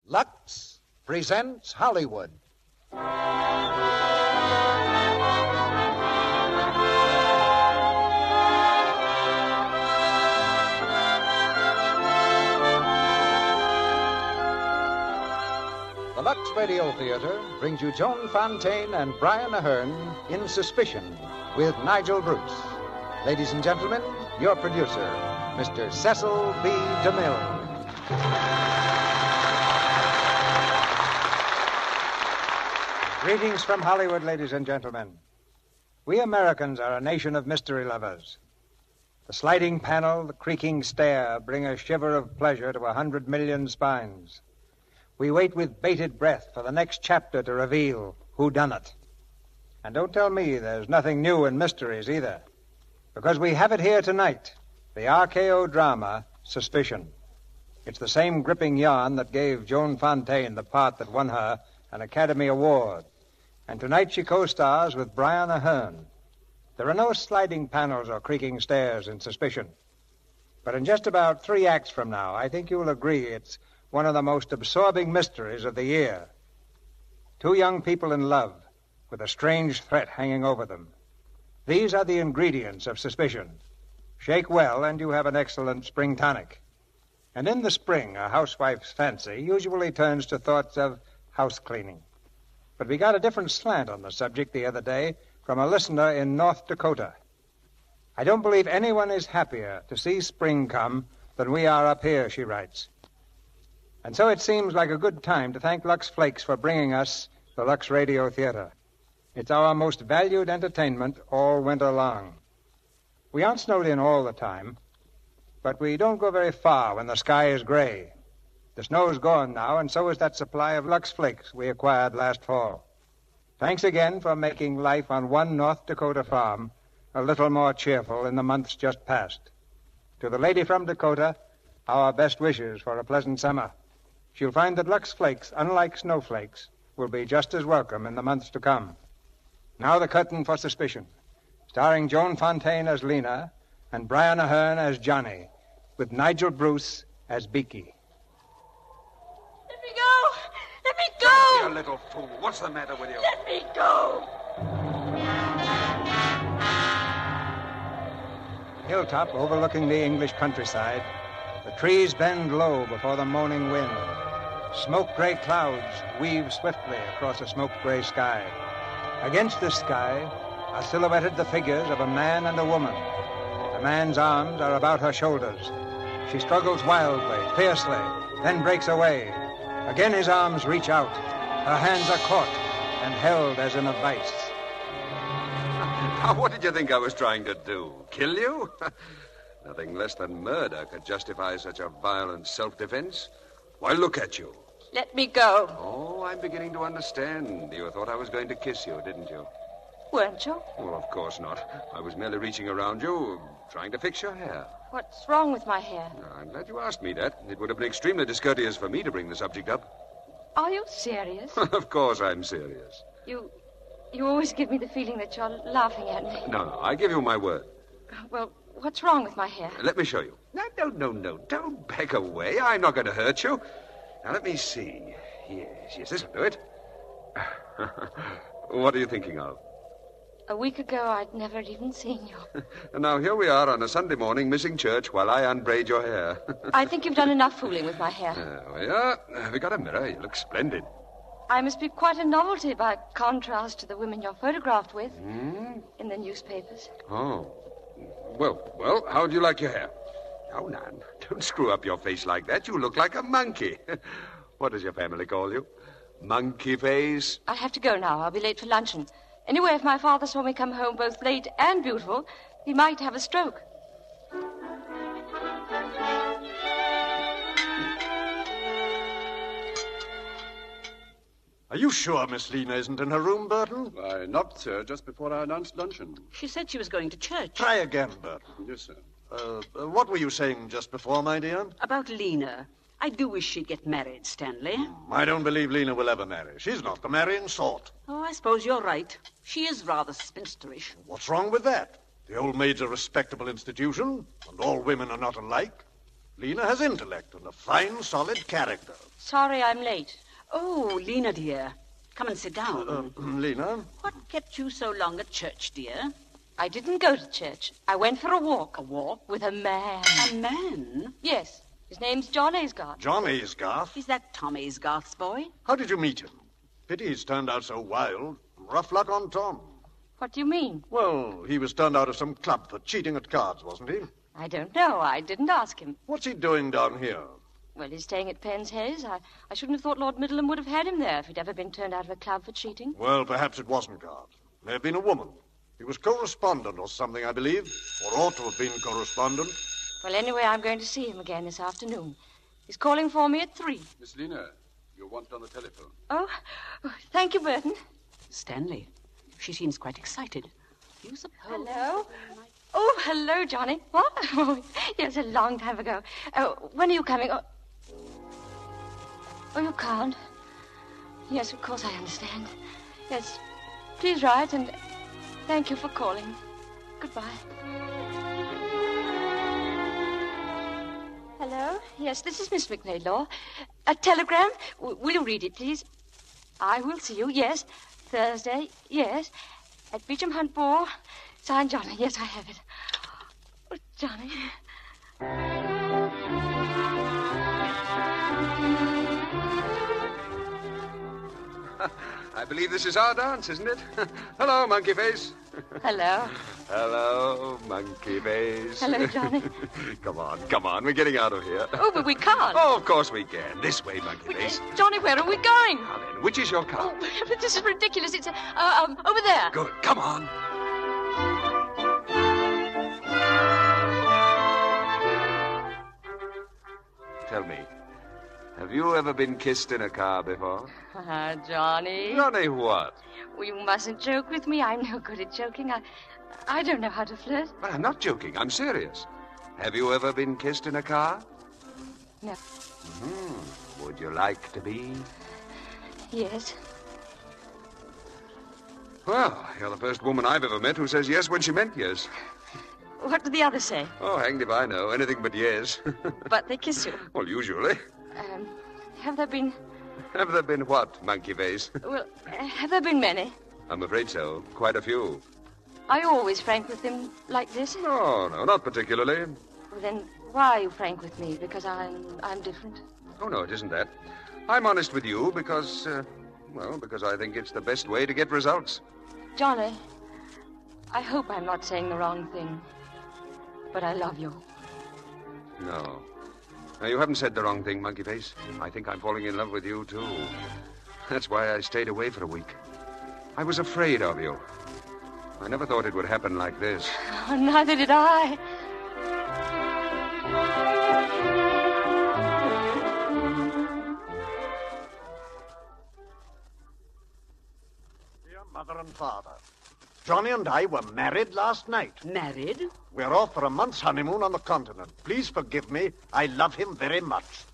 Lux presents Hollywood. The Lux Radio Theater brings you Joan Fontaine and Brian Ahern in Suspicion with Nigel Bruce. Ladies and gentlemen, your producer, Mr. Cecil B. DeMille. Greetings from Hollywood, ladies and gentlemen. We Americans are a nation of mystery lovers. The sliding panel, the creaking stair bring a shiver of pleasure to 100 million spines. We wait with bated breath for the next chapter to reveal who done it. And don't tell me there's nothing new in mysteries either, because we have it here tonight, the RKO drama, Suspicion. It's the same gripping yarn that gave Joan Fontaine the part that won her an Academy Award. And tonight she co-stars with Brian Ahern. There are no sliding panels or creaking stairs in Suspicion. But in just about 3 acts from now, I think you'll agree it's one of the most absorbing mysteries of the year. 2 young people in love with a strange threat hanging over them. These are the ingredients of Suspicion. Shake well and you have an excellent spring tonic. And in the spring, a housewife's fancy usually turns to thoughts of house cleaning. But we got a different slant on the subject the other day from a listener in North Dakota. I don't believe anyone is happier to see spring come than we are up here, she writes. And so it seems like a good time to thank Lux Flakes for bringing us the Lux Radio Theater. It's our most valued entertainment all winter long. We aren't snowed in all the time, but we don't go very far when the sky is gray. The snow's gone now, and so is that supply of Lux Flakes we acquired last fall. Thanks again for making life on one North Dakota farm a little more cheerful in the months just past. To the lady from Dakota, our best wishes for a pleasant summer. She'll find that Lux Flakes, unlike snowflakes, will be just as welcome in the months to come. Now the curtain for Suspicion, starring Joan Fontaine as Lena and Brian Ahern as Johnny, with Nigel Bruce as Beaky. Let me go! Let me go! You little fool. What's the matter with you? Let me go! Hilltop overlooking the English countryside, the trees bend low before the moaning wind. Smoke-gray clouds weave swiftly across a smoke-gray sky. Against this sky are silhouetted the figures of a man and a woman. The man's arms are about her shoulders. She struggles wildly, fiercely, then breaks away. Again his arms reach out. Her hands are caught and held as in a vice. Now, what did you think I was trying to do? Kill you? Nothing less than murder could justify such a violent self-defense. Why, look at you. Let me go. Oh, I'm beginning to understand. You thought I was going to kiss you, didn't you? Weren't you? Well, of course not. I was merely reaching around you, trying to fix your hair. What's wrong with my hair? I'm glad you asked me that. It would have been extremely discourteous for me to bring the subject up. Are you serious? Of course I'm serious. You always give me the feeling that you're laughing at me. No, I give you my word. Well, what's wrong with my hair? Let me show you. No. Don't back away. I'm not going to hurt you. Now, let me see. Yes, this'll do it. What are you thinking of? A week ago, I'd never even seen you. And now here we are on a Sunday morning missing church while I unbraid your hair. I think you've done enough fooling with my hair. There we are. Have you got a mirror? You look splendid. I must be quite a novelty by contrast to the women you're photographed with in the newspapers. Oh. Well, how do you like your hair? Oh, now, don't screw up your face like that. You look like a monkey. What does your family call you? Monkey face? I have to go now. I'll be late for luncheon. Anyway, if my father saw me come home both late and beautiful, he might have a stroke. Are you sure Miss Lena isn't in her room, Burton? I knocked, sir, just before I announced luncheon. She said she was going to church. Try again, Burton. Yes, sir. What were you saying just before, my dear? About Lena. I do wish she'd get married, Stanley. I don't believe Lena will ever marry. She's not the marrying sort. Oh, I suppose you're right. She is rather spinsterish. What's wrong with that? The Old Maid's a respectable institution, and all women are not alike. Lena has intellect and a fine, solid character. Sorry I'm late. Oh, Lena, dear. Come and sit down. Lena? What kept you so long at church, dear? I didn't go to church. I went for a walk. A walk? With a man. A man? Yes. His name's John Aysgarth. John Aysgarth? Is that Tom Aysgarth's boy? How did you meet him? Pity he's turned out so wild. Rough luck on Tom. What do you mean? Well, he was turned out of some club for cheating at cards, wasn't he? I don't know. I didn't ask him. What's he doing down here? Well, he's staying at Penn's Hayes. I shouldn't have thought Lord Middleham would have had him there if he'd ever been turned out of a club for cheating. Well, perhaps it wasn't cards. May have been a woman. He was correspondent or something, I believe. Or ought to have been correspondent. Well, anyway, I'm going to see him again this afternoon. He's calling for me at 3. Miss Lena, you're wanted on the telephone. Oh, thank you, Burton. Stanley. She seems quite excited. You suppose... Hello? Oh, hello, Johnny. What? Oh, yes, a long time ago. When are you coming? Oh, you can't. Yes, of course I understand. Yes, please write, and thank you for calling. Goodbye. Hello? Yes, this is Miss McNaidlaw. A telegram? Will you read it, please? I will see you, yes. Thursday, yes. At Beecham Hunt Ball. Signed, Johnny. Yes, I have it. Oh, Johnny. I believe this is our dance, isn't it? Hello, Monkey Face. Hello. Hello, Monkey Face. Hello, Johnny. Come on. We're getting out of here. Oh, but we can't. Oh, of course we can. This way, Monkey Face. Johnny, where are we going? Now then, which is your car? Oh, but this is ridiculous. It's over there. Good. Come on. Tell me, have you ever been kissed in a car before? Johnny. Johnny what? Well, you mustn't joke with me. I'm no good at joking. I don't know how to flirt. Well, I'm not joking. I'm serious. Have you ever been kissed in a car? No. Would you like to be? Yes. Well, you're the first woman I've ever met who says yes when she meant yes. What do the others say? Oh, hanged if I know. Anything but yes. But they kiss you. Well, usually. Have there been... Have there been what, Monkey Face? Well, have there been many? I'm afraid so. Quite a few. Are you always frank with them like this? No, not particularly. Well, then why are you frank with me? Because I'm different? Oh, no, it isn't that. I'm honest with you because, because I think it's the best way to get results. Johnny, I hope I'm not saying the wrong thing, but I love you. No. Now, you haven't said the wrong thing, Monkey Face. I think I'm falling in love with you, too. That's why I stayed away for a week. I was afraid of you. I never thought it would happen like this. Oh, neither did I. Dear Mother and Father, Johnny and I were married last night. Married? We're off for a month's honeymoon on the continent. Please forgive me. I love him very much.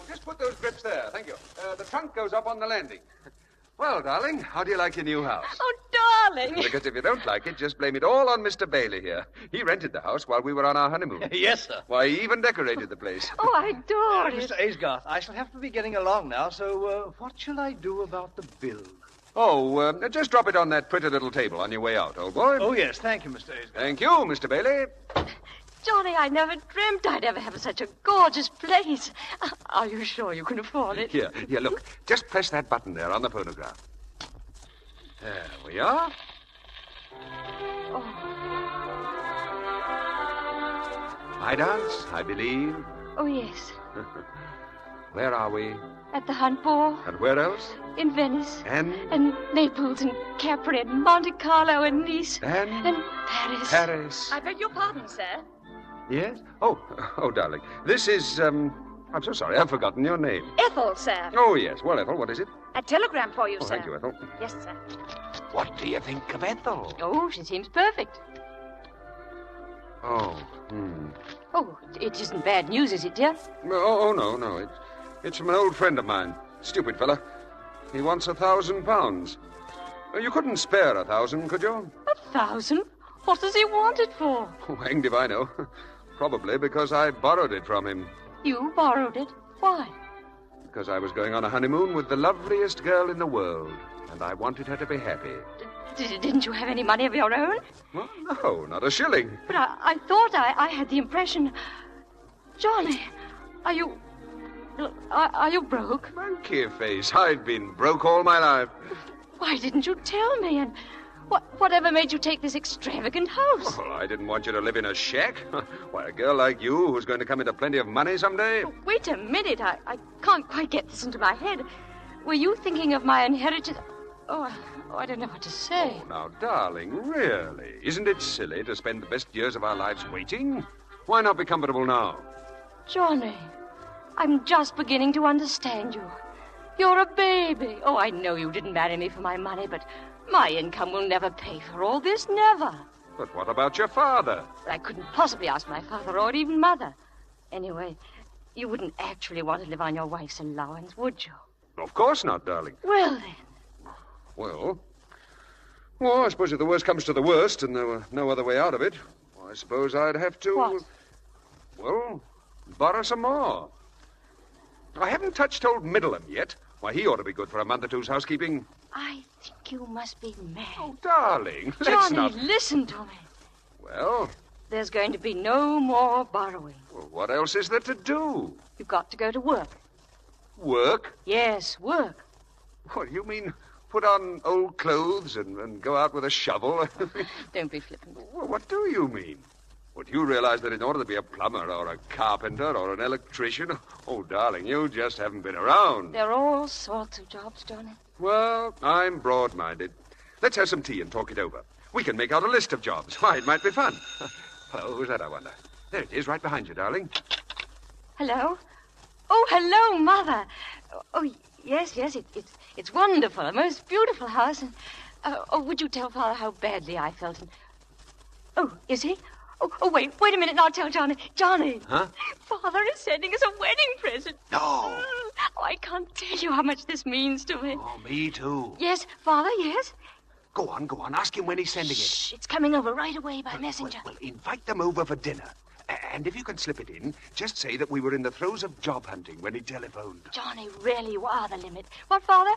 Just put those grips there. Thank you. The trunk goes up on the landing. Well, darling, how do you like your new house? Oh, darling. Because if you don't like it, just blame it all on Mr. Bailey here. He rented the house while we were on our honeymoon. Yes, sir. Why, he even decorated the place. Oh, I adore it. Mr. Aysgarth, I shall have to be getting along now, so what shall I do about the bill? Oh, just drop it on that pretty little table on your way out, old boy. Oh, yes, thank you, Mr. Aysgarth. Thank you, Mr. Bailey. Johnny, I never dreamt I'd ever have such a gorgeous place. Are you sure you can afford it? Here, look. Just press that button there on the phonograph. There we are. Oh, I dance, I believe. oh yes. Where are we? At the Hunt Ball, And where else? in Venice, And Naples, and Capri, and Monte Carlo, and Nice, And Paris. Paris. I beg your pardon, sir. Yes? Oh, darling. This is, I'm so sorry. I've forgotten your name. Ethel, sir. Oh, yes. Well, Ethel, what is it? A telegram for you, Oh, sir. thank you, Ethel. Yes, sir. What do you think of Ethel? Oh, she seems perfect. Oh, Oh, it isn't bad news, is it, dear? Oh, no. It's from an old friend of mine. Stupid fella. He wants £1,000. You couldn't spare 1,000, could you? 1,000? What does he want it for? Oh, hanged if I know. Probably because I borrowed it from him. You borrowed it? Why? Because I was going on a honeymoon with the loveliest girl in the world, and I wanted her to be happy. Didn't you have any money of your own? Well, no, not a shilling. But I thought I had the impression... Johnny, are you broke? Monkey face, I've been broke all my life. Why didn't you tell me? And whatever made you take this extravagant house? Well, I didn't want you to live in a shack. Why, a girl like you who's going to come into plenty of money someday... Oh, wait a minute. I can't quite get this into my head. Were you thinking of my inheritance? Oh, I don't know what to say. Oh, now, darling, really? Isn't it silly to spend the best years of our lives waiting? Why not be comfortable now? Johnny, I'm just beginning to understand you. You're a baby. Oh, I know you didn't marry me for my money, but my income will never pay for all this, never. But what about your father? I couldn't possibly ask my father or even mother. Anyway, you wouldn't actually want to live on your wife's allowance, would you? Of course not, darling. Well, then. Well, I suppose if the worst comes to the worst and there were no other way out of it, I suppose I'd have to... What? Well, borrow some more. I haven't touched old Middleham yet. Why, he ought to be good for a month or two's housekeeping. I think you must be mad. Oh, darling, let's Johnny, not... listen to me. Well, There's going to be no more borrowing. what else is there to do? You've got to go to work. Work? Yes, work. What, you mean put on old clothes and go out with a shovel? Don't be flippant. Well, what do you mean? Well, do you realize that in order to be a plumber or a carpenter or an electrician... Oh, darling, you just haven't been around. There are all sorts of jobs, Johnny. Well, I'm broad-minded. Let's have some tea and talk it over. We can make out a list of jobs. Why, it might be fun. Hello, who's that, I wonder? There it is, right behind you, darling. Hello? Oh, hello, Mother. Oh, yes, it's wonderful. A most beautiful house. And, would you tell Father how badly I felt? And, oh, is he? Oh, wait a minute, and I'll tell Johnny. Johnny. Huh? Father is sending us a wedding present. No. Oh, I can't tell you how much this means to me. Oh, me too. Yes, Father, yes. Go on. Ask him when he's sending it. Shh, it's coming over right away by messenger. Well, invite them over for dinner. And if you can slip it in, just say that we were in the throes of job hunting when he telephoned. Johnny, really, you are the limit. What, Father?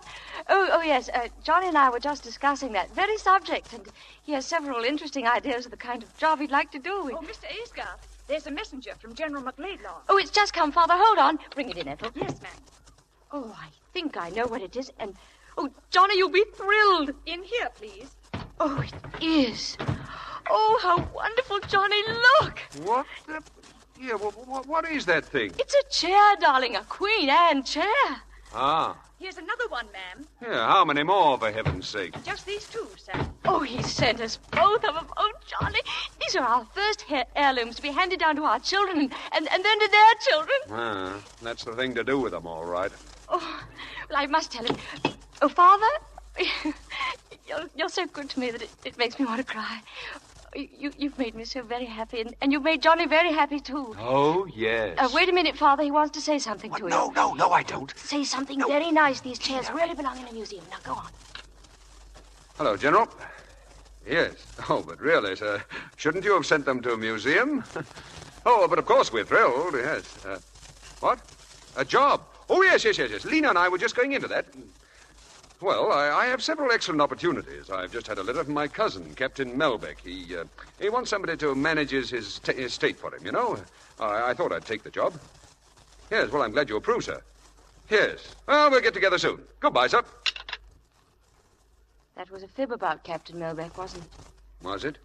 Oh, yes. Johnny and I were just discussing that very subject, and he has several interesting ideas of the kind of job he'd like to do. Oh, Mr. Aysgarth, there's a messenger from General McLeodlaw. Oh, it's just come, Father. Hold on. Bring it in, Ethel. Yes, ma'am. Oh, I think I know what it is, and... Oh, Johnny, you'll be thrilled. In here, please. Oh, it is. Oh, how wonderful, Johnny. Look. What the... Yeah, what is that thing? It's a chair, darling, a Queen Anne chair. Ah. Here's another one, ma'am. Yeah, how many more, for heaven's sake? Just these two, sir. Oh, he sent us both of them. Oh, Johnny, these are our first heirlooms to be handed down to our children and then to their children. Ah, that's the thing to do with them, all right. Oh, well, I must tell him. Oh, Father, you're so good to me that it makes me want to cry. You've made me so very happy, and you've made Johnny very happy, too. Oh, yes. Wait a minute, Father. He wants to say something to you. No, I don't. Say something very nice. These chairs really belong in a museum. Now, go on. Hello, General. Yes. Oh, but really, sir, shouldn't you have sent them to a museum? Oh, but of course we're thrilled, yes. What? A job? Oh, yes. Lena and I were just going into that. Well, I have several excellent opportunities. I've just had a letter from my cousin, Captain Melbeck. He wants somebody to manage his estate for him, you know. I thought I'd take the job. Yes, well, I'm glad you approve, sir. Yes. Well, we'll get together soon. Goodbye, sir. That was a fib about Captain Melbeck, wasn't it? Was it?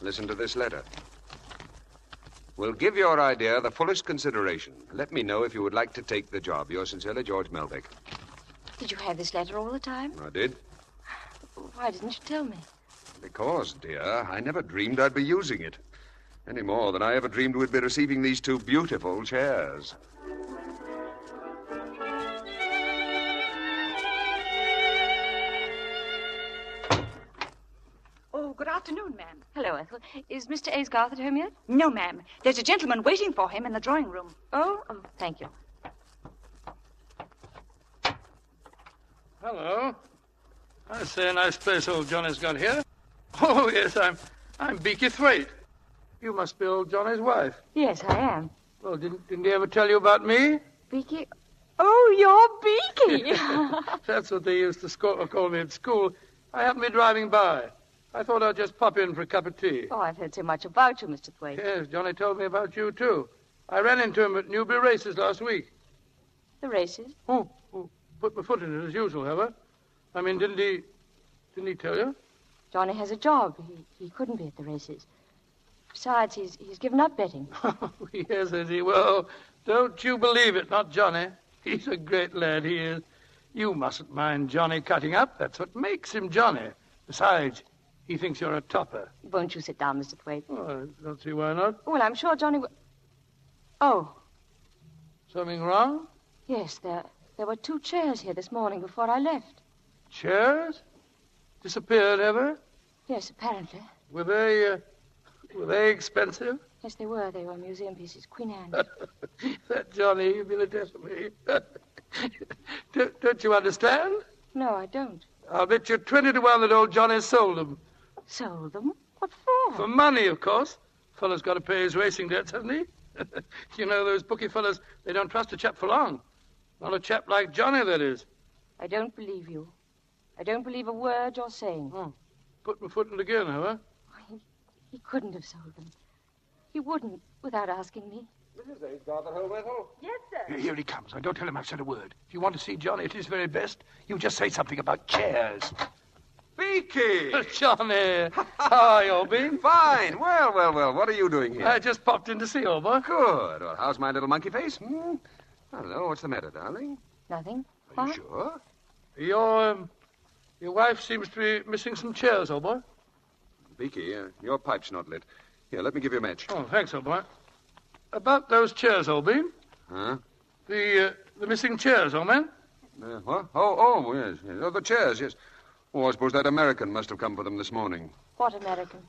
Listen to this letter. We'll give your idea the fullest consideration. Let me know if you would like to take the job. Yours sincerely, George Melbeck. Did you have this letter all the time? I did. Why didn't you tell me? Because, dear, I never dreamed I'd be using it. Any more than I ever dreamed we'd be receiving these two beautiful chairs. Oh, good afternoon, ma'am. Hello, Ethel. Is Mr. Aysgarth at home yet? No, ma'am. There's a gentleman waiting for him in the drawing room. Oh, thank you. Hello. I say, a nice place old Johnny's got here. Oh, yes, I'm Beaky Thwaite. You must be old Johnny's wife. Yes, I am. Well, didn't he ever tell you about me? Beaky? Oh, you're Beaky. That's what they used to call me at school. I happened to be driving by. I thought I'd just pop in for a cup of tea. Oh, I've heard so much about you, Mr. Thwaite. Yes, Johnny told me about you, too. I ran into him at Newbury races last week. The races? Oh, put my foot in it as usual, have I? I mean, didn't he tell you? Johnny has a job. He couldn't be at the races. Besides, he's given up betting. Yes, has he? Well, don't you believe it, not Johnny. He's a great lad, he is. You mustn't mind Johnny cutting up. That's what makes him Johnny. Besides, he thinks you're a topper. Won't you sit down, Mr. Thwaite? Oh, I don't see why not. Well, I'm sure Johnny will... Oh. Something wrong? Yes, there were 2 chairs here this morning before I left. Chairs? Disappeared ever? Yes, apparently. Were they expensive? Yes, they were. They were museum pieces. Queen Anne. That Johnny, you'd be the death of me. Don't you understand? No, I don't. I'll bet you 20 to 1 that old Johnny sold them. Sold them? What for? For money, of course. Fellow's got to pay his racing debts, hasn't he? You know, those bookie fellas, they don't trust a chap for long. Not a chap like Johnny, that is. I don't believe you. I don't believe a word you're saying. Oh, put my foot in it again, have I? He couldn't have sold them. He wouldn't without asking me. Mrs. A's got the whole rental? Yes, sir. Here he comes. Now, don't tell him I've said a word. If you want to see Johnny at his very best, you just say something about chairs. Beaky! Johnny! How are you, old bean? Fine. Well. What are you doing here? I just popped in to see you, old boy. Good. Well, how's my little monkey face? Hello, what's the matter, darling? Nothing. Are Why? you sure? Your wife seems to be missing some chairs, old boy. Beaky, your pipe's not lit. Here, let me give you a match. Oh, thanks, old boy. About those chairs, old bean. Huh? The missing chairs, old man. What? Oh, yes. Oh, the chairs, yes. Oh, I suppose that American must have come for them this morning. What American?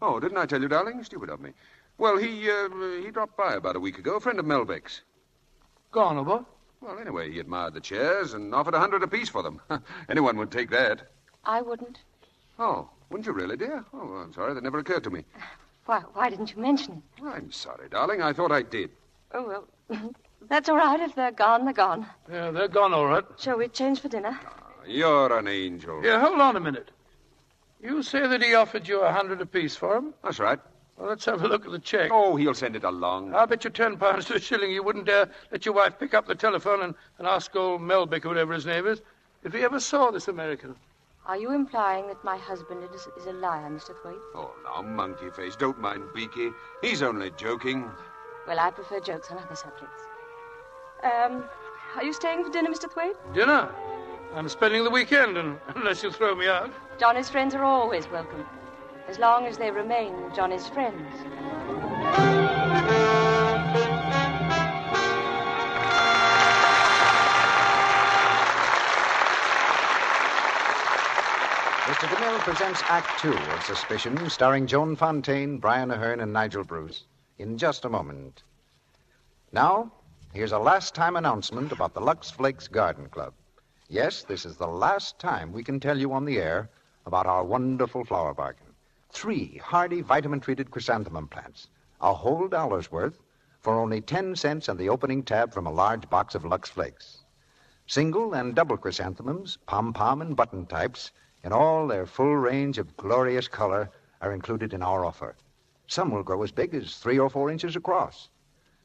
Oh, didn't I tell you, darling? Stupid of me. Well, he dropped by about a week ago, a friend of Melbeck's. Gone, old boy. Well, anyway, he admired the chairs and offered $100 apiece for them. Anyone would take that. I wouldn't. Oh, wouldn't you really, dear? Oh, I'm sorry. That never occurred to me. Why didn't you mention it? I'm sorry, darling. I thought I did. Oh, well, that's all right. If they're gone, they're gone. Yeah, they're gone, all right. Shall we change for dinner? You're an angel. Yeah, hold on a minute. You say that he offered you $100 apiece for them? That's right. Well, let's have a look at the check. Oh, he'll send it along. I'll bet you £10 to a shilling you wouldn't dare let your wife pick up the telephone and ask old Melbeck or whatever his name is if he ever saw this American. Are you implying that my husband is a liar, Mr. Thwaite? Oh, now, monkey face, don't mind Beaky. He's only joking. Well, I prefer jokes on other subjects. Are you staying for dinner, Mr. Thwaite? Dinner? I'm spending the weekend, unless you throw me out. Johnny's friends are always welcome, as long as they remain Johnny's friends. Mr. DeMille presents Act Two of Suspicion, starring Joan Fontaine, Brian Ahern, and Nigel Bruce, in just a moment. Now, here's a last-time announcement about the Lux Flakes Garden Club. Yes, this is the last time we can tell you on the air about our wonderful flower bargain. 3 hardy vitamin-treated chrysanthemum plants, a whole dollar's worth, for only 10 cents on the opening tab from a large box of Lux Flakes. Single and double chrysanthemums, pom-pom and button types, in all their full range of glorious color, are included in our offer. Some will grow as big as 3 or 4 inches across.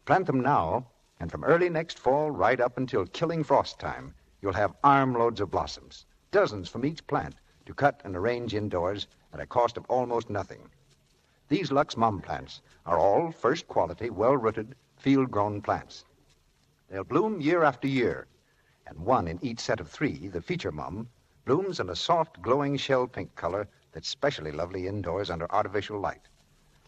Plant them now, and from early next fall right up until killing frost time, you'll have armloads of blossoms, dozens from each plant, to cut and arrange indoors at a cost of almost nothing. These Lux Mum plants are all first-quality, well-rooted, field-grown plants. They'll bloom year after year, and one in each set of 3, the feature mum, blooms in a soft, glowing shell pink color that's specially lovely indoors under artificial light.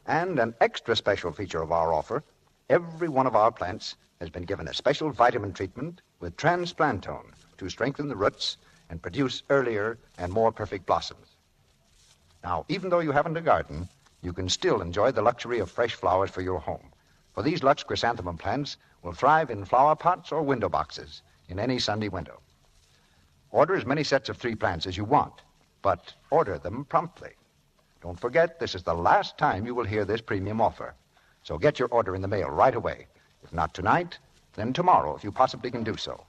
And an extra special feature of our offer, every one of our plants has been given a special vitamin treatment with transplantone to strengthen the roots and produce earlier and more perfect blossoms. Now, even though you haven't a garden, you can still enjoy the luxury of fresh flowers for your home. For these Lux chrysanthemum plants will thrive in flower pots or window boxes in any sunny window. Order as many sets of 3 plants as you want, but order them promptly. Don't forget, this is the last time you will hear this premium offer. So get your order in the mail right away. If not tonight, then tomorrow, if you possibly can do so.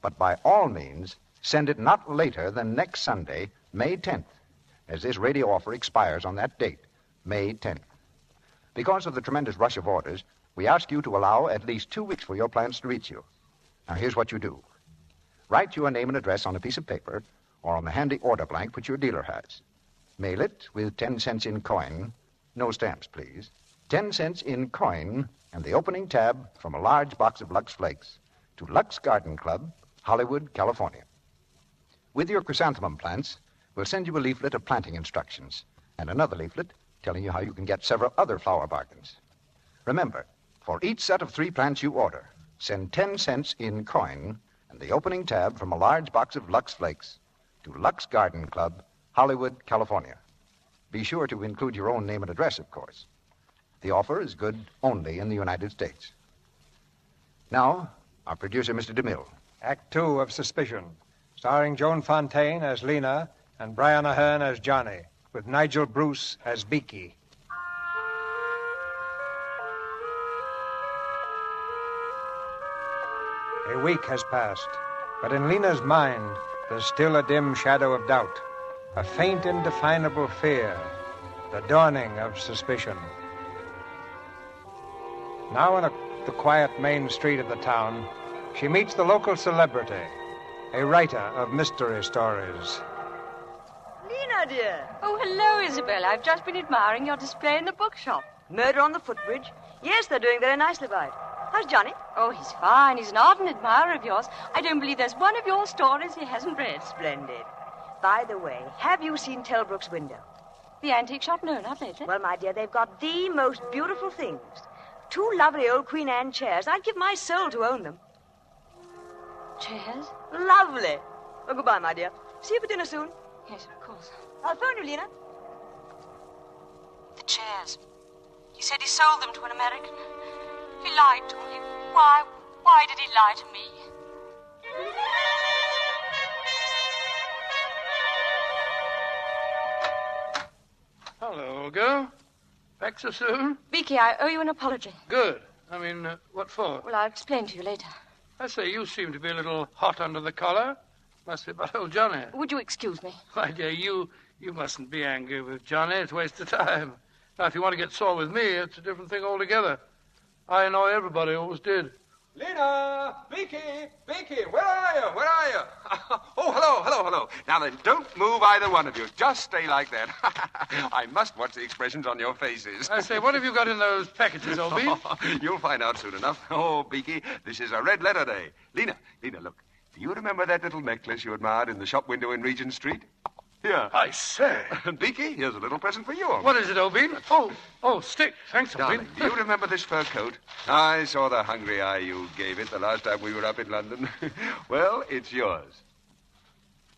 But by all means, send it not later than next Sunday, May 10th, as this radio offer expires on that date, May 10th. Because of the tremendous rush of orders, we ask you to allow at least 2 weeks for your plants to reach you. Now, here's what you do. Write your name and address on a piece of paper or on the handy order blank which your dealer has. Mail it with 10 cents in coin. No stamps, please. 10 cents in coin and the opening tab from a large box of Lux Flakes to Lux Garden Club, Hollywood, California. With your chrysanthemum plants, we'll send you a leaflet of planting instructions and another leaflet telling you how you can get several other flower bargains. Remember, for each set of 3 plants you order, send 10 cents in coin and the opening tab from a large box of Lux Flakes to Lux Garden Club, Hollywood, California. Be sure to include your own name and address, of course. The offer is good only in the United States. Now, our producer, Mr. DeMille. Act 2 of Suspicion, starring Joan Fontaine as Lena and Brian Ahern as Johnny, with Nigel Bruce as Beaky. A week has passed, but in Lena's mind, there's still a dim shadow of doubt, a faint, indefinable fear, the dawning of suspicion. Now on the quiet main street of the town, she meets the local celebrity, a writer of mystery stories. Lena, dear. Oh, hello, Isabel. I've just been admiring your display in the bookshop. Murder on the Footbridge? Yes, they're doing very nicely by it. How's Johnny? Oh, he's fine. He's an ardent admirer of yours. I don't believe there's one of your stories he hasn't read. Splendid. By the way, have you seen Telbrook's window? The antique shop? No, not lately. Well, my dear, they've got the most beautiful things. 2 lovely old Queen Anne chairs. I'd give my soul to own them. Chairs? Lovely. Well, goodbye, my dear. See you for dinner soon. Yes, of course. I'll phone you, Lena. The chairs. He said he sold them to an American. He lied to me. Why did he lie to me? Hello, girl. Back so soon? Beaky, I owe you an apology. Good. What for? Well, I'll explain to you later. I say, you seem to be a little hot under the collar. Must be about old Johnny. Would you excuse me? My dear, you mustn't be angry with Johnny. It's a waste of time. Now, if you want to get sore with me, it's a different thing altogether. I annoy everybody, always did. Lena! Beaky! Where are you? Oh, hello. Now then, don't move either one of you. Just stay like that. I must watch the expressions on your faces. I say, what have you got in those packages, old Bean? You'll find out soon enough. Oh, Beaky, this is a red letter day. Lena, look. Do you remember that little necklace you admired in the shop window in Regent Street? Here. I say. Beaky, here's a little present for you. What is it, old Bean? Oh, stick. Thanks, old Darling, Bean. do you remember this fur coat? I saw the hungry eye you gave it the last time we were up in London. Well, it's yours.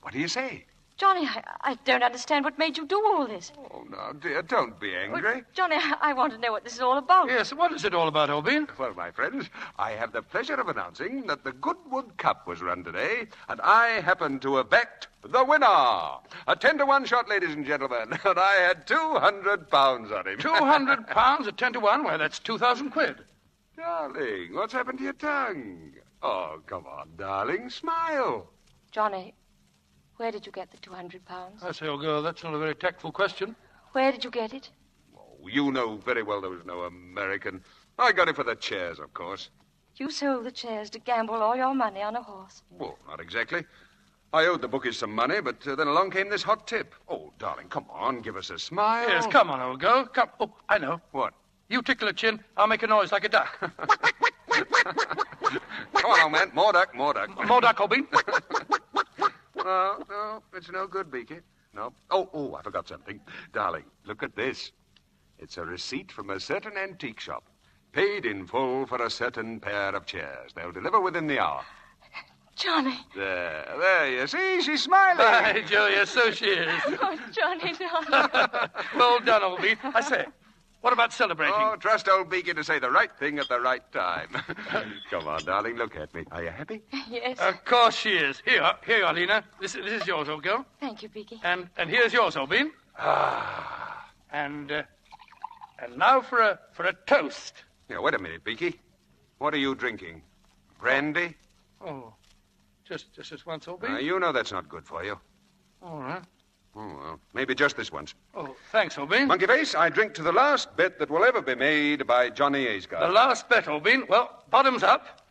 What do you say? Johnny, I don't understand what made you do all this. Oh, now, dear, don't be angry. Well, Johnny, I want to know what this is all about. Yes, what is it all about, old Bean? Well, my friends, I have the pleasure of announcing that the Goodwood Cup was run today, and I happen to have backed the winner. A 10-to-1 shot, ladies and gentlemen, and I had £200 on him. £200 at 10 to 1? Why, that's 2,000 quid. Darling, what's happened to your tongue? Oh, come on, darling, smile. Johnny, where did you get the £200? I say, old girl, that's not a very tactful question. Where did you get it? Oh, you know very well there was no American. I got it for the chairs, of course. You sold the chairs to gamble all your money on a horse. Well, not exactly. I owed the bookies some money, but then along came this hot tip. Oh, darling, come on, give us a smile. Yes, come on, old girl. Come. Oh, I know. What? You tickle a chin, I'll make a noise like a duck. Come on, old man. More duck. More duck, old Bean. No, it's no good, Beaky. No. Oh, I forgot something. Darling, look at this. It's a receipt from a certain antique shop. Paid in full for a certain pair of chairs. They'll deliver within the hour. Johnny. There, you see? She's smiling. By Julia, so she is. Oh, Johnny, darling. Well done, old Bean. I say, What about celebrating? Oh, trust old Beaky to say the right thing at the right time. Come on, darling, look at me. Are you happy? Yes. Of course she is. Here you are, Lena. This is yours, old girl. Thank you, Beaky. And here's yours, old bean. Ah. And now for a toast. Yeah, wait a minute, Beaky. What are you drinking? Brandy? Oh, just this once, old bean? You know that's not good for you. All right. Oh, well, maybe just this once. Oh, thanks, old bean. Monkey Face, I drink to the last bet that will ever be made by Johnny Aisgard. The last bet, old bean. Well, bottoms up.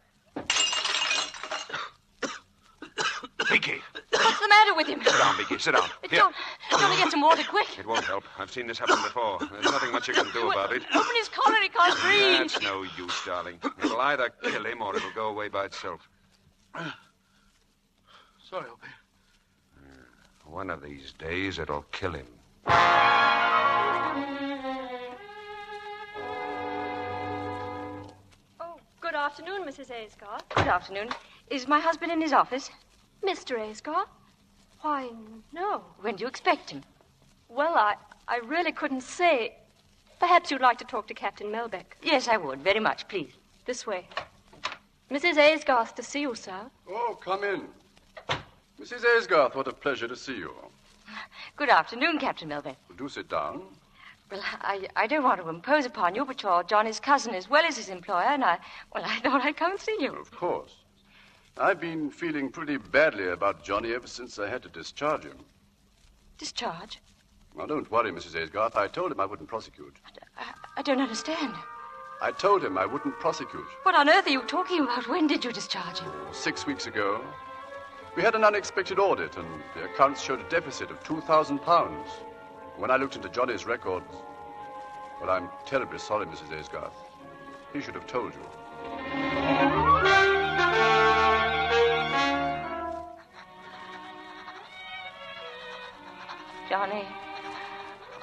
Beaky. What's the matter with him? Sit down, Beaky, sit down. Here. Johnny, get some water, quick. It won't help. I've seen this happen before. There's nothing much you can do about it. Open his collar, he can't breathe. That's no use, darling. It'll either kill him or it'll go away by itself. Sorry, old bean. One of these days, it'll kill him. Oh, good afternoon, Mrs. Aisgard. Good afternoon. Is my husband in his office? Mr. Aisgard? Why, no. When do you expect him? Well, I really couldn't say. Perhaps you'd like to talk to Captain Melbeck. Yes, I would. Very much, please. This way. Mrs. Aisgarth to see you, sir. Oh, come in. Mrs. Aisgarth, what a pleasure to see you. Good afternoon, Captain Melbeck. Do sit down. Well, I don't want to impose upon you, but you're Johnny's cousin as well as his employer, and I thought I'd come and see you. Of course. I've been feeling pretty badly about Johnny ever since I had to discharge him. Discharge? Now, don't worry, Mrs. Aisgarth. I told him I wouldn't prosecute. I don't understand. I told him I wouldn't prosecute. What on earth are you talking about? When did you discharge him? 6 weeks ago. We had an unexpected audit, and the accounts showed a deficit of £2,000. When I looked into Johnny's records, well, I'm terribly sorry, Mrs. Aisgarth. He should have told you. Johnny,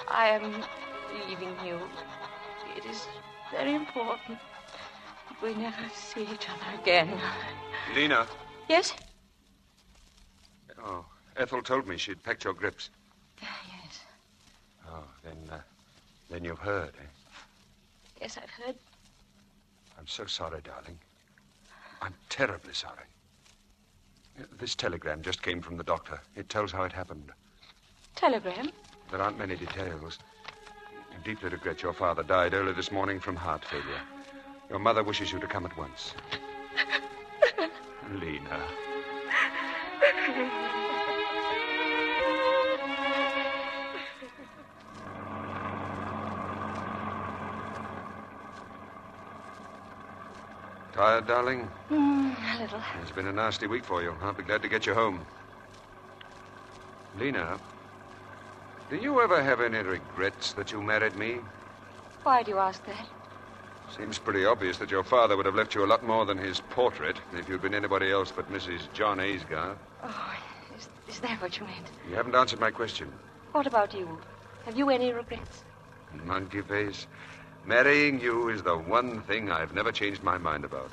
I am leaving you. It is very important that we never see each other again. Lena. Yes? Oh, Ethel told me she'd packed your grips. Yes. Oh, then you've heard, eh? Yes, I've heard. I'm so sorry, darling. I'm terribly sorry. This telegram just came from the doctor. It tells how it happened. Telegram? There aren't many details. I deeply regret your father died early this morning from heart failure. Your mother wishes you to come at once. Lena. Tired, darling? A little. It's been a nasty week for you. I'll be glad to get you home. Lena, do you ever have any regrets that you married me? Why do you ask that? Seems pretty obvious that your father would have left you a lot more than his portrait if you'd been anybody else but Mrs. John Aisgard. Oh, is that what you meant? You haven't answered my question. What about you? Have you any regrets? Monkey face. Marrying you is the one thing I've never changed my mind about.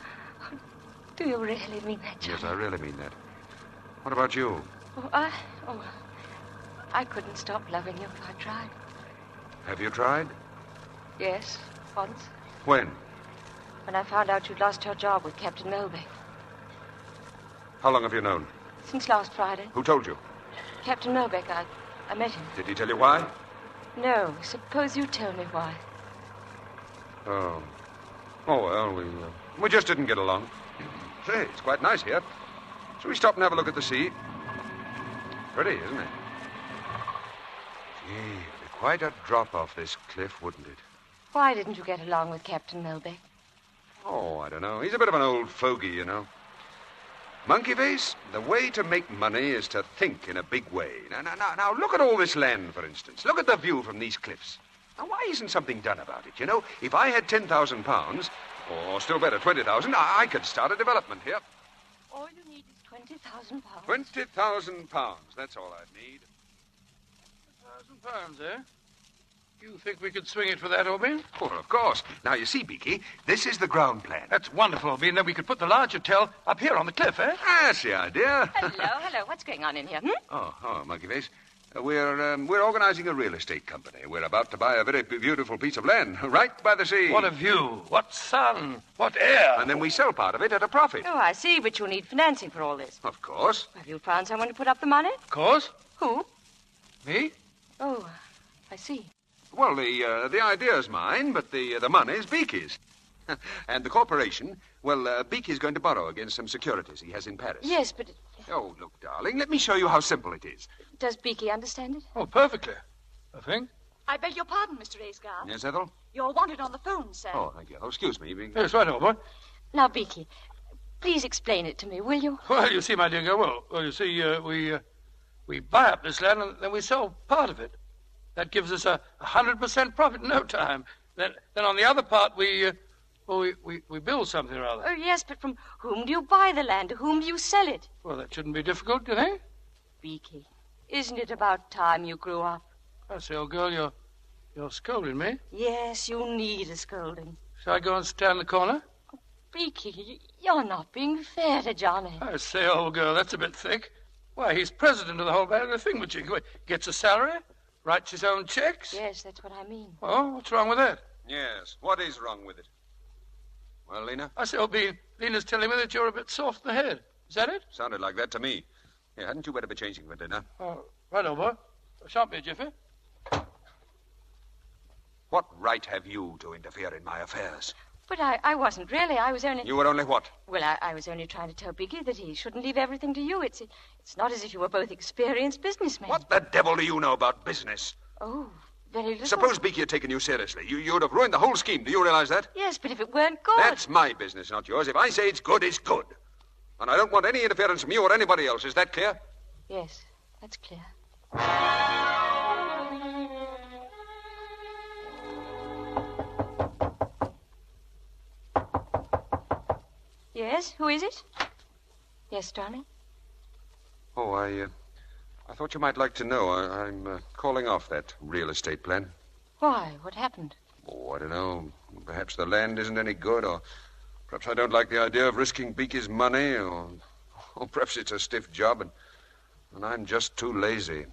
Do you really mean that, Johnny? Yes, I really mean that. What about you? I couldn't stop loving you if I tried. Have you tried? Yes, once. When? When I found out you'd lost your job with Captain Melbeck. How long have you known? Since last Friday. Who told you? Captain Melbeck. I met him. Did he tell you why? No. Suppose you tell me why. Oh. Oh, well, we just didn't get along. Say, it's quite nice here. Shall we stop and have a look at the sea? Pretty, isn't it? Gee, it'd be quite a drop off this cliff, wouldn't it? Why didn't you get along with Captain Melbeck? Oh, I don't know. He's a bit of an old fogey, you know. Monkey face, the way to make money is to think in a big way. Now, look at all this land, for instance. Look at the view from these cliffs. Now, why isn't something done about it? You know, if I had £10,000, or still better, 20,000, I could start a development here. All you need is £20,000. £20,000. That's all I'd need. £1,000, eh? You think we could swing it for that, Obin? Well, of course. Now, you see, Beaky, this is the ground plan. That's wonderful, Obin. Then we could put the large hotel up here on the cliff, eh? That's the idea. Hello. What's going on in here? Oh, Monkey Face. We're organizing a real estate company. We're about to buy a very beautiful piece of land right by the sea. What a view. What sun. What air. And then we sell part of it at a profit. Oh, I see, but you'll need financing for all this. Of course. Have you found someone to put up the money? Of course. Who? Me? Oh, I see. Well, the idea's mine, but the money's Beaky's. And the corporation, well, Beaky's going to borrow against some securities he has in Paris. Yes, but... Oh, look, darling, let me show you how simple it is. Does Beaky understand it? Oh, perfectly. I think. I beg your pardon, Mr. Aysgarth. Yes, Ethel? You're wanted on the phone, sir. Oh, thank you. Oh, excuse me. Yes, right, old boy. Now, Beaky, please explain it to me, will you? Well, you see, my dear girl, well, you see, we buy up this land and then we sell part of it. That gives us 100% profit in no time. Then on the other part, we build something or other. Oh, yes, but from whom do you buy the land? To whom do you sell it? Well, that shouldn't be difficult, do you think? Beaky, isn't it about time you grew up? I say, old girl, you're scolding me. Yes, you need a scolding. Shall I go and stand in the corner? Beaky, you're not being fair to Johnny. I say, old girl, that's a bit thick. Why, he's president of the whole bag of the thingamajig. Gets a salary, writes his own checks. Yes, that's what I mean. Well, what's wrong with that? Yes, what is wrong with it? Well, Lena? I say, old Bean, Lena's telling me that you're a bit soft in the head. Is that it? Sounded like that to me. Yeah, hadn't you better be changing for dinner? Oh, right, old boy. Shan't be a jiffy. What right have you to interfere in my affairs? But I wasn't really. I was only... You were only what? Well, I was only trying to tell Beaky that he shouldn't leave everything to you. It's not as if you were both experienced businessmen. What the devil do you know about business? Oh, very little. Suppose Beaky had taken you seriously. You'd have ruined the whole scheme. Do you realize that? Yes, but if it weren't good... That's my business, not yours. If I say it's good, it's good. And I don't want any interference from you or anybody else. Is that clear? Yes, that's clear. Yes, who is it? Yes, darling? Oh, I thought you might like to know. I'm calling off that real estate plan. Why? What happened? Oh, I don't know. Perhaps the land isn't any good, or perhaps I don't like the idea of risking Beaky's money, or perhaps it's a stiff job, and I'm just too lazy.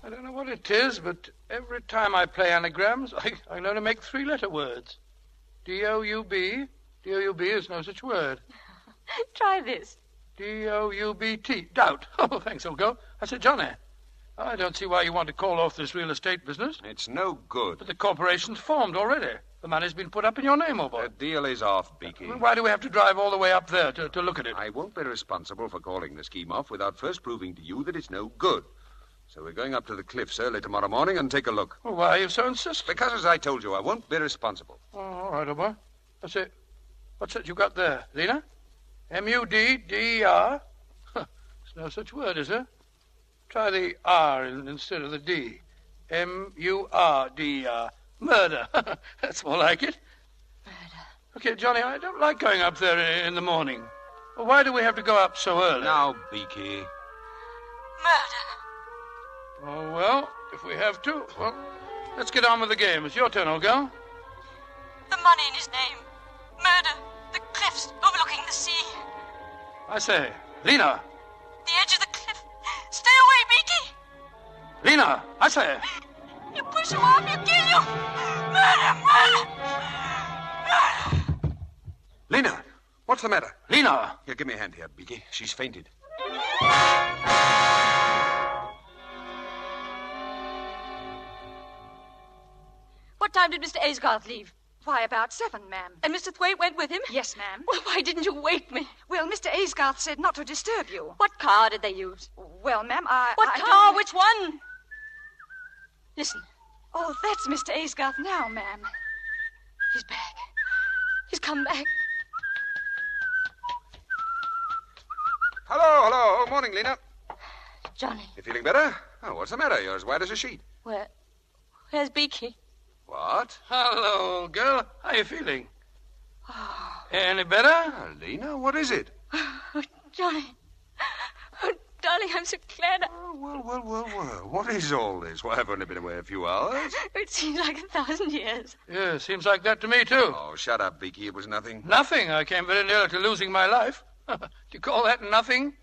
I don't know what it is, but every time I play anagrams, I learn to make three-letter words. D-O-U-B. D-O-U-B is no such word. Try this. D-O-U-B-T. Doubt. Oh, thanks, old girl. I said, Johnny, I don't see why you want to call off this real estate business. It's no good. But the corporation's formed already. The money's been put up in your name, old boy. The deal is off, Beaky. Why do we have to drive all the way up there to look at it? I won't be responsible for calling the scheme off without first proving to you that it's no good. So we're going up to the cliffs early tomorrow morning and take a look. Well, why are you so insistent? Because, as I told you, I won't be responsible. Oh, all right, old boy. What's it you got there, Lena? M-U-D-D-E-R? There's no such word, is there? Try the R instead of the D. M-U-R-D-E-R. Murder. That's more like it. Murder. Okay, Johnny, I don't like going up there in the morning. Well, why do we have to go up so early? Now, Beaky. Murder. Oh, well, if we have to, well, let's get on with the game. It's your turn, old girl. The money in his name. Murder. The cliffs overlooking the sea. I say, Lena. The edge of the cliff. Stay away, Beaky. Lena, I say. You push him off, he'll kill you. Murder, murder. Murder. Lena, what's the matter? Lena. Here, give me a hand here, Beaky. She's fainted. What time did Mr. Aysgarth leave? Why, about 7, ma'am. And Mr. Thwaite went with him? Yes, ma'am. Well, why didn't you wake me? Well, Mr. Aysgarth said not to disturb you. What car did they use? Well, ma'am, What I car? don't... Which one? Listen. Oh, that's Mr. Aysgarth now, ma'am. He's back. He's come back. Hello. Morning, Lena. Johnny. You feeling better? Oh, what's the matter? You're as white as a sheet. Where's Beaky? What? Hello, old girl. How you feeling? Oh. Any better? Lena, what is it? Oh, Johnny. Oh, darling, I'm so glad. Well. What is all this? Why, I've only been away a few hours. It seems like 1,000 years. Yeah, seems like that to me, too. Oh, shut up, Beaky. It was nothing. Nothing. I came very near to losing my life. Do you call that nothing?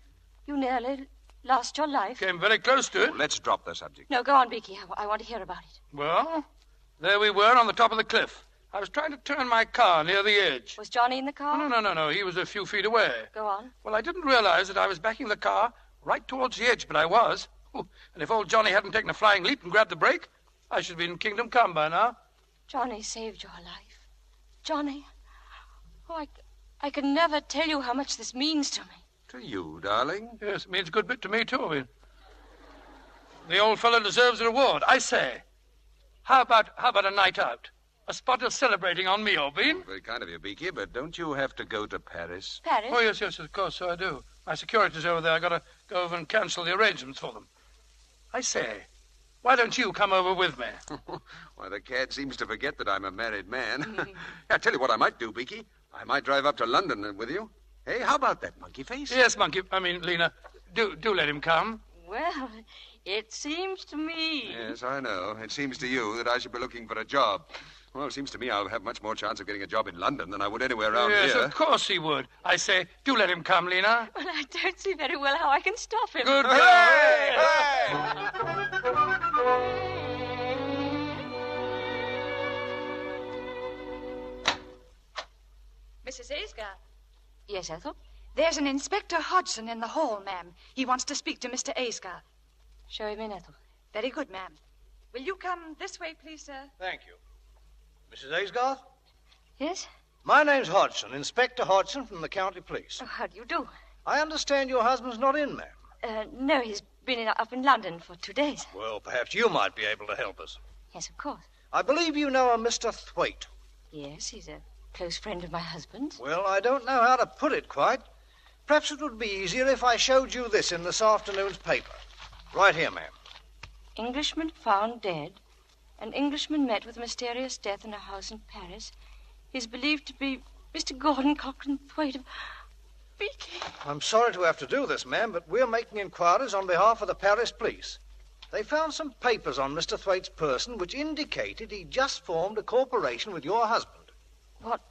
You nearly lost your life. Came very close to it. Oh, let's drop the subject. No, go on, Beaky. I want to hear about it. Well, there we were on the top of the cliff. I was trying to turn my car near the edge. Was Johnny in the car? No. He was a few feet away. Go on. Well, I didn't realize that I was backing the car right towards the edge, but I was. And if old Johnny hadn't taken a flying leap and grabbed the brake, I should be in Kingdom Come by now. Johnny saved your life. Johnny. Oh, I can never tell you how much this means to me. To you, darling? Yes, it means a good bit to me, too. I mean, the old fellow deserves a reward. I say, how about a night out? A spot of celebrating on me, Obin. Very kind of you, Beaky, but don't you have to go to Paris? Paris? Oh, yes, of course, so I do. My security's over there. I got to go over and cancel the arrangements for them. I say, why don't you come over with me? Why, the cad seems to forget that I'm a married man. I tell you what I might do, Beaky. I might drive up to London with you. Hey, how about that, Monkey Face? Yes, Lena, do let him come. Well, it seems to me. Yes, I know. It seems to you that I should be looking for a job. Well, it seems to me I'll have much more chance of getting a job in London than I would anywhere around here. Yes, of course he would. I say, do let him come, Lena. Well, I don't see very well how I can stop him. Good girl. Mrs. Aysgarth. Yes, Ethel? There's an Inspector Hodgson in the hall, ma'am. He wants to speak to Mr. Aysgarth. Show him in, Ethel. Very good, ma'am. Will you come this way, please, sir? Thank you. Mrs. Aysgarth? Yes? My name's Hodgson, Inspector Hodgson from the county police. Oh, how do you do? I understand your husband's not in, ma'am. No, he's been up in London for 2 days. Well, perhaps you might be able to help us. Yes, of course. I believe you know a Mr. Thwaite. Yes, he's a close friend of my husband's. Well, I don't know how to put it quite. Perhaps it would be easier if I showed you this in this afternoon's paper. Right here, ma'am. Englishman found dead. An Englishman met with a mysterious death in a house in Paris. He's believed to be Mr. Gordon Cochrane Thwaite of Beaky. I'm sorry to have to do this, ma'am, but we're making inquiries on behalf of the Paris police. They found some papers on Mr. Thwaite's person which indicated he just formed a corporation with your husband. What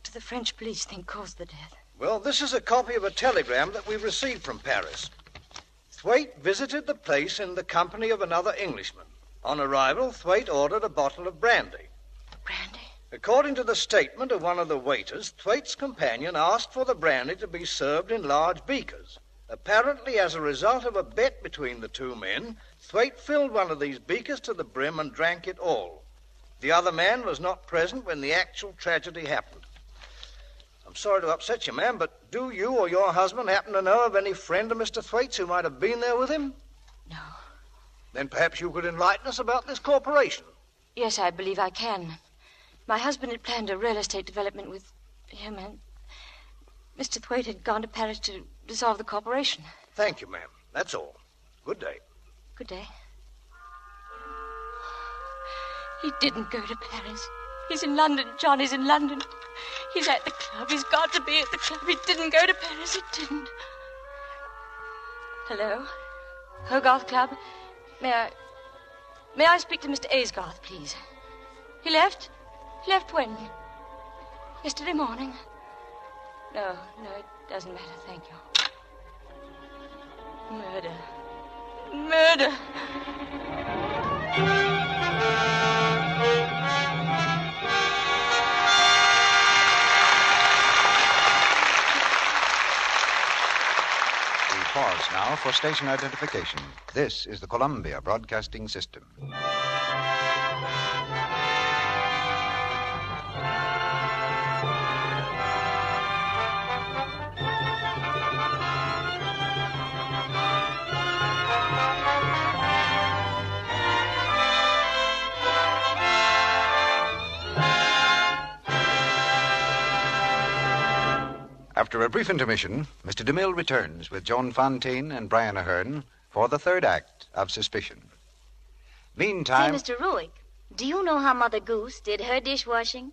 do the French police think caused the death? Well, this is a copy of a telegram that we received from Paris. Thwaite visited the place in the company of another Englishman. On arrival, Thwaite ordered a bottle of brandy. Brandy? According to the statement of one of the waiters, Thwaite's companion asked for the brandy to be served in large beakers. Apparently, as a result of a bet between the two men, Thwaite filled one of these beakers to the brim and drank it all. The other man was not present when the actual tragedy happened. I'm sorry to upset you, ma'am, but do you or your husband happen to know of any friend of Mr. Thwaite's who might have been there with him? No. Then perhaps you could enlighten us about this corporation. Yes, I believe I can. My husband had planned a real estate development with him, and Mr. Thwaite had gone to Paris to dissolve the corporation. Thank you, ma'am. That's all. Good day. Good day. He didn't go to Paris. He's in London. Johnny's in London. He's at the club. He's got to be at the club. He didn't go to Paris. He didn't. Hello? Hogarth Club? May I speak to Mr. Aysgarth, please? He left? He left when? Yesterday morning? No, it doesn't matter, thank you. Murder. We pause now for station identification. This is the Columbia Broadcasting System. After a brief intermission, Mr. DeMille returns with Joan Fontaine and Brian Ahern for the third act of Suspicion. Meantime... Say, Mr. Ruick, do you know how Mother Goose did her dishwashing?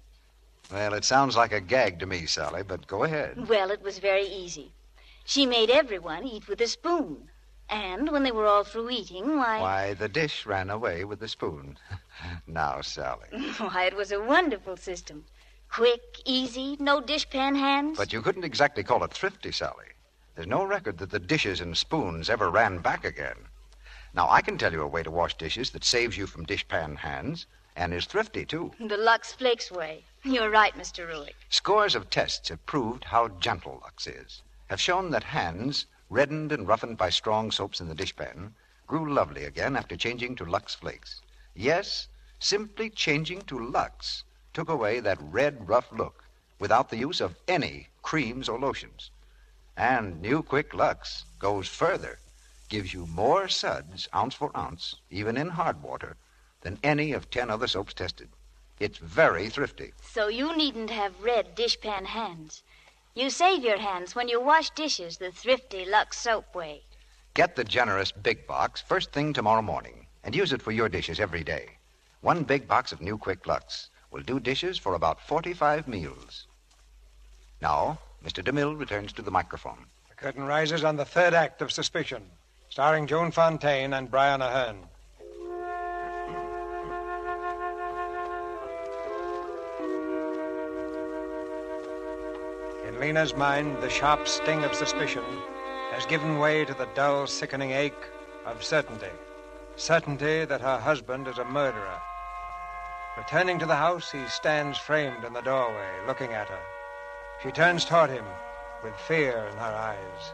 Well, it sounds like a gag to me, Sally, but go ahead. Well, it was very easy. She made everyone eat with a spoon. And when they were all through eating, Why, the dish ran away with the spoon. Now, Sally. Why, it was a wonderful system. Quick, easy, no dishpan hands. But you couldn't exactly call it thrifty, Sally. There's no record that the dishes and spoons ever ran back again. Now, I can tell you a way to wash dishes that saves you from dishpan hands and is thrifty, too. The Lux Flakes way. You're right, Mr. Ruick. Scores of tests have proved how gentle Lux is, have shown that hands, reddened and roughened by strong soaps in the dishpan, grew lovely again after changing to Lux Flakes. Yes, simply changing to Lux took away that red, rough look without the use of any creams or lotions. And new Quick Lux goes further, gives you more suds, ounce for ounce, even in hard water, than any of 10 other soaps tested. It's very thrifty. So you needn't have red dishpan hands. You save your hands when you wash dishes the thrifty Lux soap way. Get the generous big box first thing tomorrow morning and use it for your dishes every day. One big box of new Quick Lux will do dishes for about 45 meals. Now, Mr. DeMille returns to the microphone. The curtain rises on the third act of Suspicion, starring Joan Fontaine and Brian Ahern. In Lena's mind, the sharp sting of suspicion has given way to the dull, sickening ache of certainty. Certainty that her husband is a murderer. Returning to the house, he stands framed in the doorway, looking at her. She turns toward him with fear in her eyes.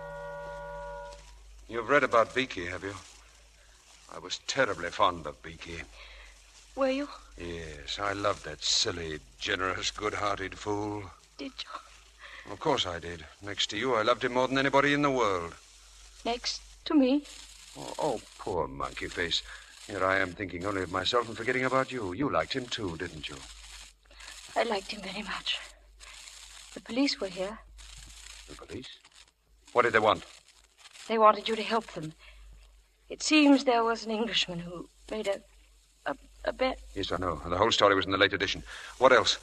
You've read about Beaky, have you? I was terribly fond of Beaky. Were you? Yes, I loved that silly, generous, good-hearted fool. Did you? Of course I did. Next to you, I loved him more than anybody in the world. Next to me? Oh, poor monkey face. Here I am thinking only of myself and forgetting about you. You liked him too, didn't you? I liked him very much. The police were here. The police? What did they want? They wanted you to help them. It seems there was an Englishman who made a bet. Yes, I know. The whole story was in the late edition. What else?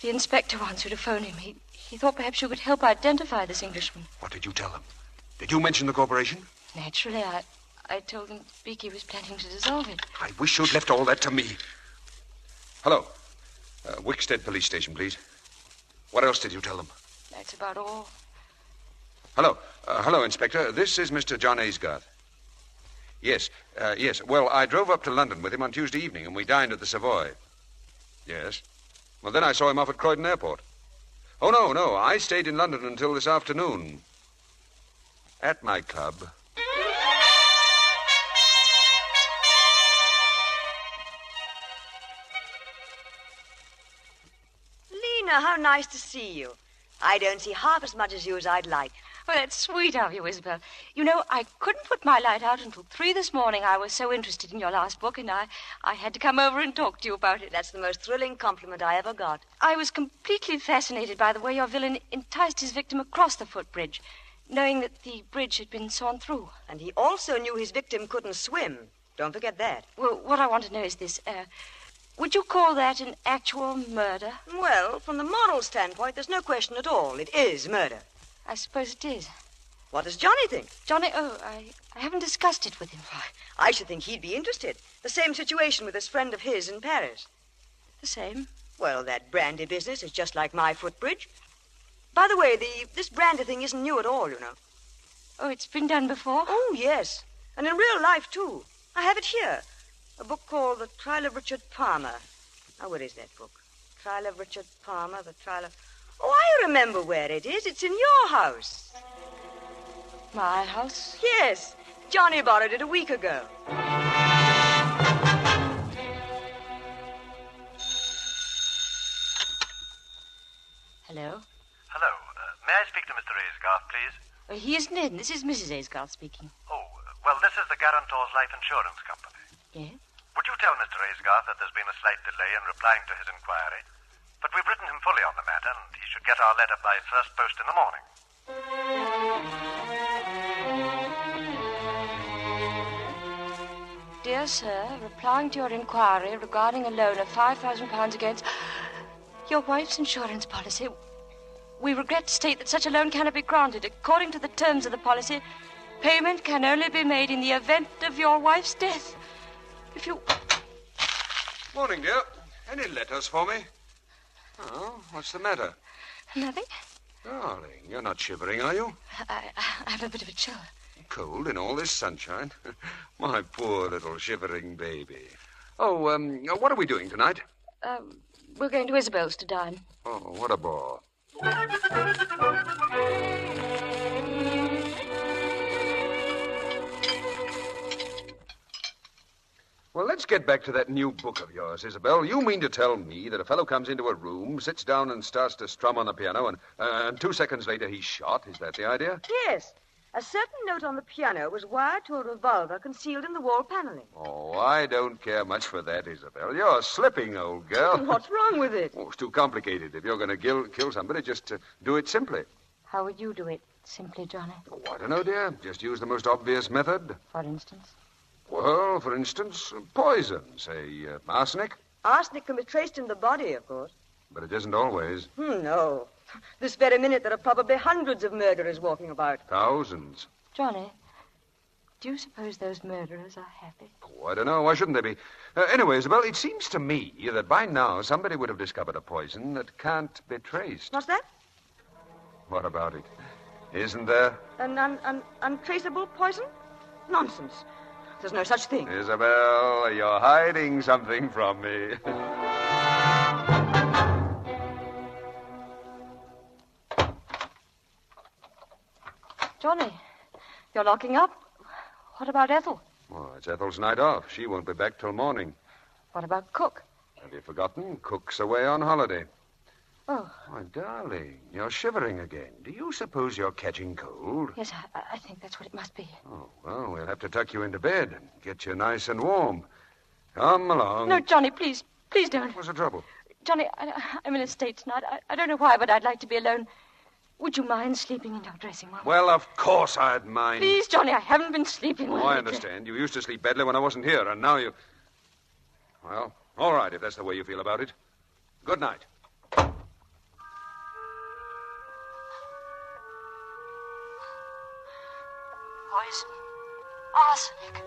The inspector wants you to phone him. He thought perhaps you could help identify this Englishman. What did you tell them? Did you mention the corporation? Naturally, I told them Beaky was planning to dissolve it. I wish you'd left all that to me. Hello. Wickstead Police Station, please. What else did you tell them? That's about all. Hello. Hello, Inspector. This is Mr. John Aysgarth. Yes. Yes. Well, I drove up to London with him on Tuesday evening, and we dined at the Savoy. Yes. Well, then I saw him off at Croydon Airport. Oh, no. I stayed in London until this afternoon. At my club. Lena, how nice to see you. I don't see half as much as you as I'd like. Well, that's sweet of you, Isabel. You know, I couldn't put my light out until 3 this morning. I was so interested in your last book, and I had to come over and talk to you about it. That's the most thrilling compliment I ever got. I was completely fascinated by the way your villain enticed his victim across the footbridge, knowing that the bridge had been sawn through. And he also knew his victim couldn't swim. Don't forget that. Well, what I want to know is this. Would you call that an actual murder? Well, from the moral standpoint, there's no question at all. It is murder. I suppose it is. What does Johnny think? Johnny, I haven't discussed it with him. I should think he'd be interested. The same situation with this friend of his in Paris. The same? Well, that brandy business is just like my footbridge. By the way, this brandy thing isn't new at all, you know. Oh, it's been done before? Oh, yes. And in real life, too. I have it here. A book called The Trial of Richard Palmer. Now, where is that book? Trial of Richard Palmer, the trial of... Oh, I remember where it is. It's in your house. My house? Yes. Johnny borrowed it a week ago. Hello? Hello. May I speak to Mr. Aysgarth, please? He isn't in. This is Mrs. Aysgarth speaking. Oh, well, this is the Guarantor's Life Insurance Company. Yes? Would you tell Mr. Aysgarth that there's been a slight delay in replying to his inquiry? But we've written him fully on the matter, and he should get our letter by first post in the morning. Dear sir, replying to your inquiry regarding a loan of £5,000 against your wife's insurance policy. We regret to state that such a loan cannot be granted. According to the terms of the policy, payment can only be made in the event of your wife's death. If you... Morning, dear. Any letters for me? Oh, what's the matter? Nothing. Darling, you're not shivering, are you? I have a bit of a chill. Cold in all this sunshine? My poor little shivering baby. Oh, what are we doing tonight? We're going to Isabel's to dine. Oh, what a bore. Well, let's get back to that new book of yours, Isabel. You mean to tell me that a fellow comes into a room, sits down and starts to strum on the piano, and 2 seconds later he's shot? Is that the idea? Yes. A certain note on the piano was wired to a revolver concealed in the wall paneling. Oh, I don't care much for that, Isabel. You're slipping, old girl. What's wrong with it? Oh, it's too complicated. If you're going to kill somebody, just do it simply. How would you do it simply, Johnny? Oh, I don't know, dear. Just use the most obvious method. For instance? Well, for instance, poison, say arsenic. Arsenic can be traced in the body, of course. But it isn't always. No. This very minute, there are probably hundreds of murderers walking about. Thousands. Johnny, do you suppose those murderers are happy? Oh, I don't know. Why shouldn't they be? Anyway, Isabel, it seems to me that by now somebody would have discovered a poison that can't be traced. What's that? What about it? Isn't there? An untraceable poison? Nonsense. There's no such thing. Isabel, you're hiding something from me. Johnny, you're locking up. What about Ethel? Oh, it's Ethel's night off. She won't be back till morning. What about Cook? Have you forgotten? Cook's away on holiday. Oh. My darling, you're shivering again. Do you suppose you're catching cold? Yes, I think that's what it must be. Oh, well, we'll have to tuck you into bed and get you nice and warm. Come along. No, Johnny, please don't. What's the trouble? Johnny, I'm in a state tonight. I don't know why, but I'd like to be alone. Would you mind sleeping in your dressing room? Well, of course I'd mind. Please, Johnny, I haven't been sleeping well. Oh, I understand. You used to sleep badly when I wasn't here, and now you... Well, all right, if that's the way you feel about it. Good night. Poison. Arsenic.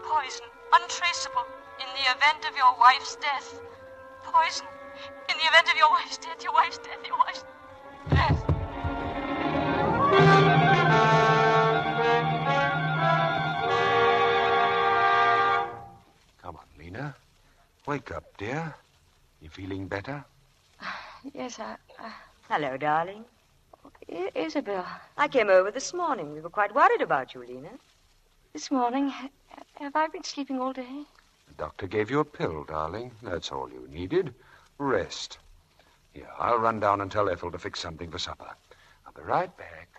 Poison. Untraceable. In the event of your wife's death. Poison. In the event of your wife's death, your wife's death, your wife's death. Come on, Lena. Wake up, dear. You feeling better? Yes, Hello, darling. Isabel. I came over this morning. We were quite worried about you, Lena. This morning? Have I been sleeping all day? The doctor gave you a pill, darling. That's all you needed. Rest. Here, I'll run down and tell Ethel to fix something for supper. I'll be right back.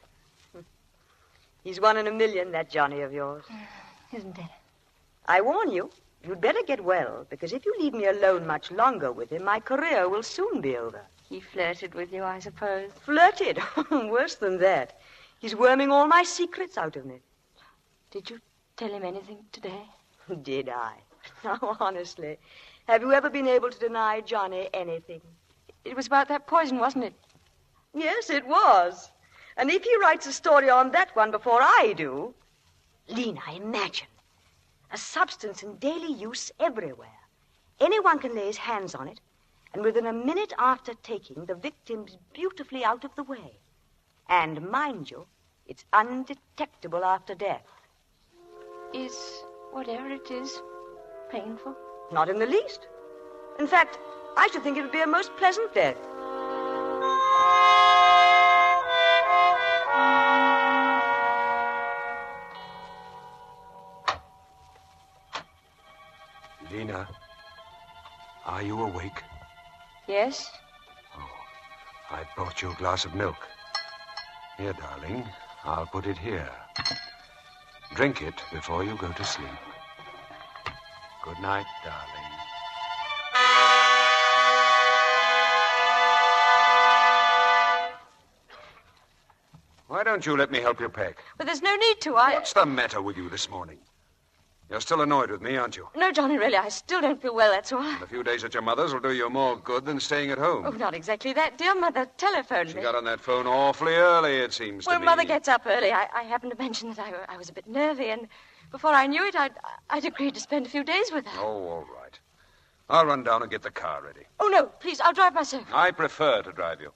He's 1 in a million, that Johnny of yours. Isn't it? I warn you, you'd better get well, because if you leave me alone much longer with him, my career will soon be over. He flirted with you, I suppose. Flirted? Worse than that. He's worming all my secrets out of me. Did you tell him anything today? Did I? Now, honestly, have you ever been able to deny Johnny anything? It was about that poison, wasn't it? Yes, it was. And if he writes a story on that one before I do... Lena, imagine. A substance in daily use everywhere. Anyone can lay his hands on it, and within a minute after taking, the victim's beautifully out of the way. And mind you, it's undetectable after death. Is whatever it is painful? Not in the least. In fact, I should think it would be a most pleasant death. Lena, are you awake? Yes. Oh, I brought you a glass of milk. Here, darling, I'll put it here. Drink it before you go to sleep. Good night, darling. Why don't you let me help you pack? But there's no need to. What's the matter with you this morning? You're still annoyed with me, aren't you? No, Johnny, really, I still don't feel well, that's all. And a few days at your mother's will do you more good than staying at home. Oh, not exactly that. Dear Mother telephoned She me. got on that phone awfully early, it seems to me. Well, Mother gets up early. I happened to mention that I was a bit nervy, and before I knew it, I'd agreed to spend a few days with her. Oh, all right. I'll run down and get the car ready. Oh, no, please, I'll drive myself. I prefer to drive you.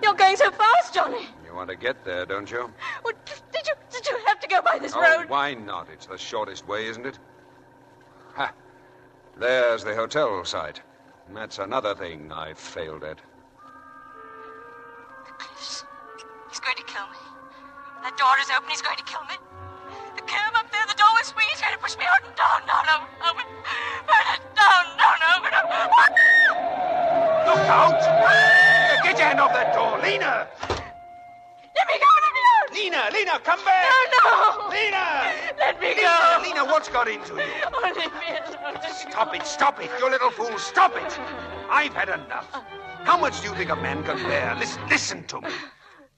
You're going so fast, Johnny. You want to get there, don't you? Well, did you have to go by this Oh, road? why not? It's the shortest way, isn't it? Ha! There's the hotel site. And that's another thing I've failed at. The cliffs. He's going to kill me. That door is open. He's going to kill me. The curve up there, the door was free. He's going to push me out and down. Open. Down, open. Look out! Get your hand off that door, Lena! Let me go. Lena, come back! No! Lena! Let me go. Lena, what's got into you? Oh, leave me alone. Stop it, you little fool, stop it! I've had enough. How much do you think a man can bear? Listen to me.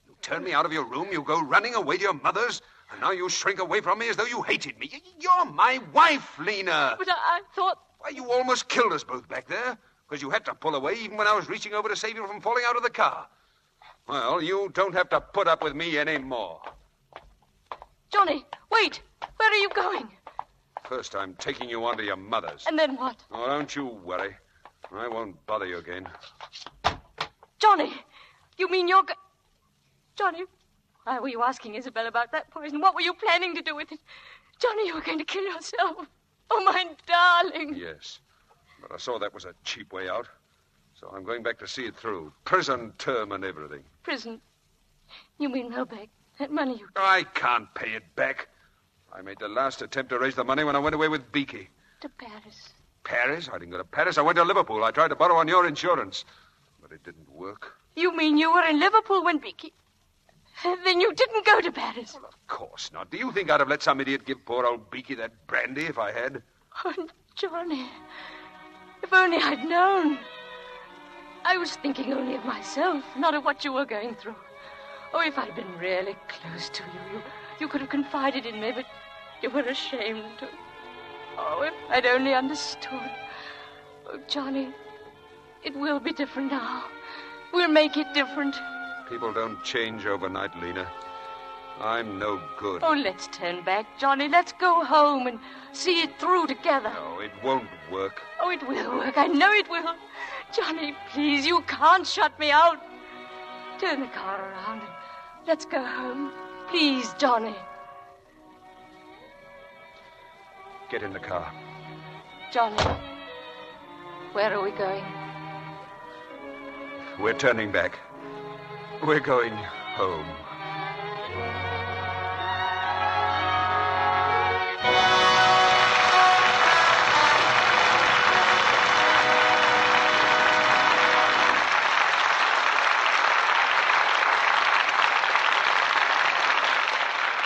You turn me out of your room, you go running away to your mother's, and now you shrink away from me as though you hated me. You're my wife, Lena. But I thought... Why, you almost killed us both back there, because you had to pull away even when I was reaching over to save you from falling out of the car. Well, you don't have to put up with me anymore. Johnny, wait. Where are you going? First, I'm taking you on to your mother's. And then what? Oh, don't you worry. I won't bother you again. Johnny, you mean you're... Johnny, why were you asking Isabel about that poison? What were you planning to do with it? Johnny, you were going to kill yourself. Oh, my darling. Yes, but I saw that was a cheap way out. So I'm going back to see it through. Prison term and everything. Prison? You mean Melbeck? That money you... I can't pay it back. I made the last attempt to raise the money when I went away with Beaky. To Paris. Paris? I didn't go to Paris. I went to Liverpool. I tried to borrow on your insurance. But it didn't work. You mean you were in Liverpool when Beaky... Then you didn't go to Paris? Well, of course not. Do you think I'd have let some idiot give poor old Beaky that brandy if I had? Oh, Johnny. If only I'd known. I was thinking only of myself, not of what you were going through. Oh, if I'd been really close to you could have confided in me, but you were ashamed to. Oh, if I'd only understood. Oh, Johnny, it will be different now. We'll make it different. People don't change overnight, Lena. I'm no good. Oh, let's turn back, Johnny. Let's go home and see it through together. No, it won't work. Oh, it will work. I know it will. Johnny, please, you can't shut me out. Turn the car around and let's go home. Please, Johnny. Get in the car. Johnny, where are we going? We're turning back. We're going home.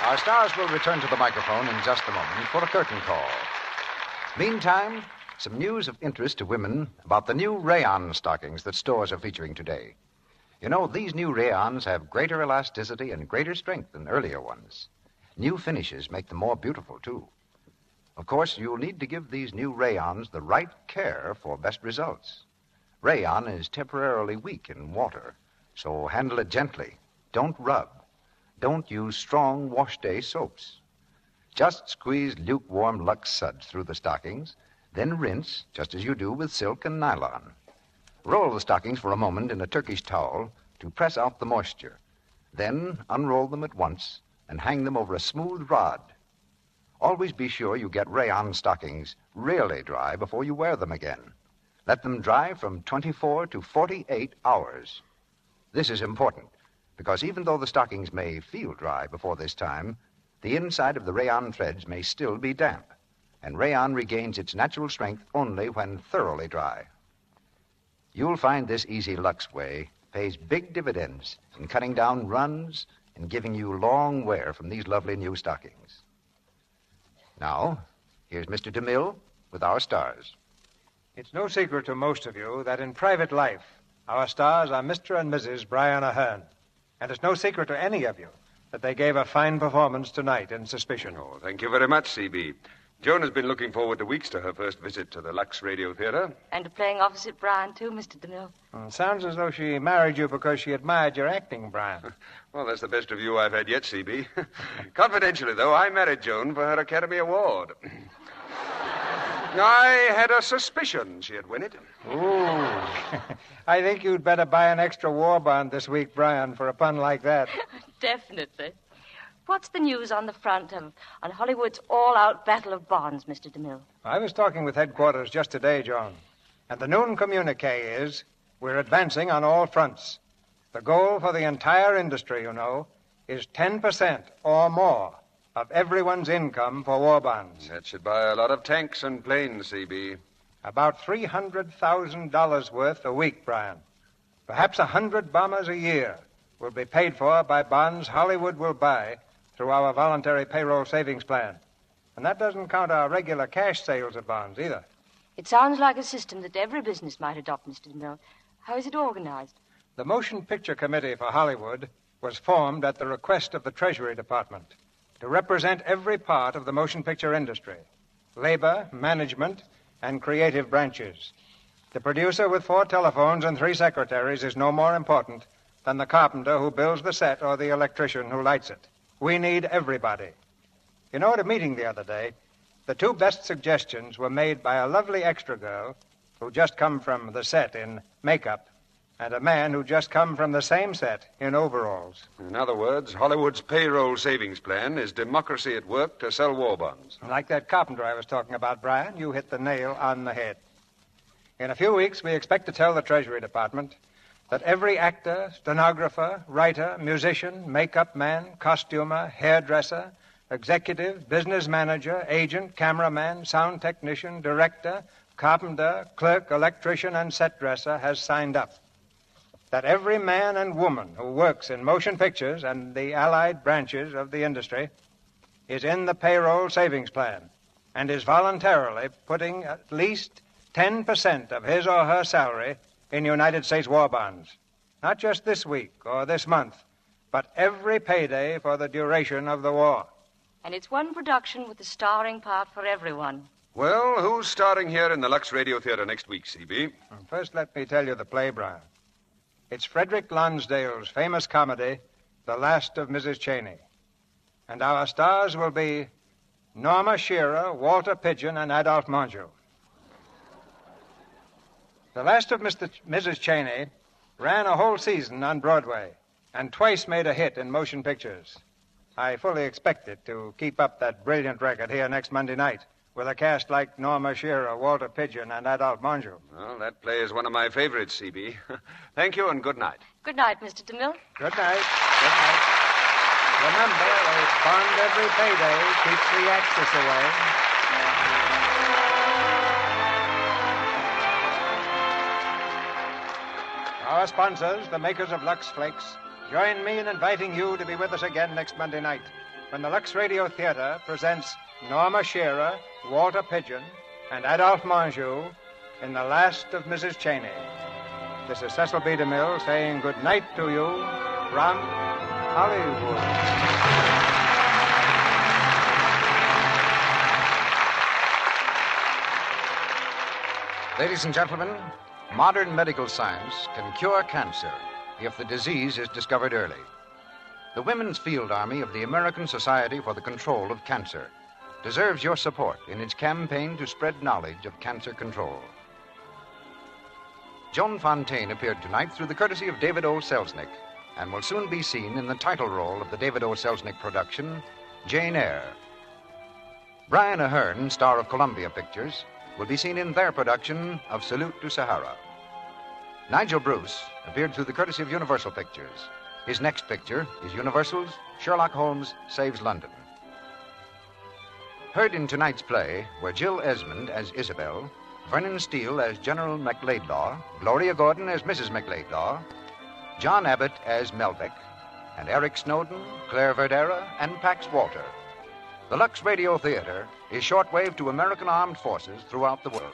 Our stars will return to the microphone in just a moment for a curtain call. Meantime, some news of interest to women about the new rayon stockings that stores are featuring today. You know, these new rayons have greater elasticity and greater strength than earlier ones. New finishes make them more beautiful, too. Of course, you'll need to give these new rayons the right care for best results. Rayon is temporarily weak in water, so handle it gently. Don't rub. Don't use strong wash-day soaps. Just squeeze lukewarm Lux suds through the stockings, then rinse, just as you do with silk and nylon. Roll the stockings for a moment in a Turkish towel to press out the moisture. Then unroll them at once and hang them over a smooth rod. Always be sure you get rayon stockings really dry before you wear them again. Let them dry from 24 to 48 hours. This is important because even though the stockings may feel dry before this time, the inside of the rayon threads may still be damp, and rayon regains its natural strength only when thoroughly dry. You'll find this easy Lux way pays big dividends in cutting down runs and giving you long wear from these lovely new stockings. Now, here's Mr. DeMille with our stars. It's no secret to most of you that in private life, Our stars are Mr. and Mrs. Brian Ahern. And it's no secret to any of you that they gave a fine performance tonight in Suspicion. Oh, thank you very much, C.B. Joan has been looking forward to weeks to her first visit to the Lux Radio Theater. And to playing opposite Brian, too, Mr. DeMille. Sounds as though she married you because she admired your acting, Brian. Well, that's the best review I've had yet, C.B. Confidentially, though, I married Joan for her Academy Award. I had a suspicion she'd win it. Ooh. I think you'd better buy an extra war bond this week, Brian, for a pun like that. Definitely. What's the news on the front on Hollywood's all-out battle of bonds, Mr. DeMille? I was talking with headquarters just today, Joan. And the noon communique is we're advancing on all fronts. The goal for the entire industry, you know, is 10% or more of everyone's income for war bonds. That should buy a lot of tanks and planes, C.B. About $300,000 worth a week, Brian. Perhaps 100 bombers a year will be paid for by bonds Hollywood will buy through our voluntary payroll savings plan. And that doesn't count our regular cash sales of bonds either. It sounds like a system that every business might adopt, Mr. DeMille. How is it organized? The Motion Picture Committee for Hollywood was formed at the request of the Treasury Department to represent every part of the motion picture industry, labor, management, and creative branches. The producer with 4 telephones and 3 secretaries is no more important than the carpenter who builds the set or the electrician who lights it. We need everybody. You know, at a meeting the other day, the 2 best suggestions were made by a lovely extra girl who just come from the set in makeup and a man who just come from the same set in overalls. In other words, Hollywood's payroll savings plan is democracy at work to sell war bonds. Like that carpenter I was talking about, Brian, you hit the nail on the head. In a few weeks, we expect to tell the Treasury Department that every actor, stenographer, writer, musician, makeup man, costumer, hairdresser, executive, business manager, agent, cameraman, sound technician, director, carpenter, clerk, electrician, and set dresser has signed up. That every man and woman who works in motion pictures and the allied branches of the industry is in the payroll savings plan and is voluntarily putting at least 10% of his or her salary in United States war bonds. Not just this week or this month, but every payday for the duration of the war. And it's one production with a starring part for everyone. Well, who's starring here in the Lux Radio Theater next week, C.B.? First, let me tell you the play, Brian. It's Frederick Lonsdale's famous comedy, The Last of Mrs. Cheney. And our stars will be Norma Shearer, Walter Pidgeon, and Adolphe Mongeau. The Last of Mrs. Cheney ran a whole season on Broadway and twice made a hit in motion pictures. I fully expect it to keep up that brilliant record here next Monday night with a cast like Norma Shearer, Walter Pidgeon, and Adolphe Mongeau. Well, that play is one of my favorites, C.B. Thank you and good night. Good night, Mr. DeMille. Good night. Good night. Remember, a bond every payday keeps the Axis away. Our sponsors, the makers of Lux Flakes, join me in inviting you to be with us again next Monday night when the Lux Radio Theater presents Norma Shearer, Walter Pidgeon, and Adolphe Mongeau in The Last of Mrs. Cheney. This is Cecil B. DeMille saying good night to you from Hollywood. Ladies and gentlemen, modern medical science can cure cancer if the disease is discovered early. The Women's Field Army of the American Society for the Control of Cancer deserves your support in its campaign to spread knowledge of cancer control. Joan Fontaine appeared tonight through the courtesy of David O. Selznick and will soon be seen in the title role of the David O. Selznick production, Jane Eyre. Brian Ahern, star of Columbia Pictures, will be seen in their production of Salute to Sahara. Nigel Bruce appeared through the courtesy of Universal Pictures. His next picture is Universal's Sherlock Holmes Saves London. Heard in tonight's play were Jill Esmond as Isabel, Vernon Steele as General McLeodlaw, Gloria Gordon as Mrs. McLeodlaw, John Abbott as Melbeck, and Eric Snowden, Claire Verdera, and Pax Walter. The Lux Radio Theater is shortwave to American armed forces throughout the world.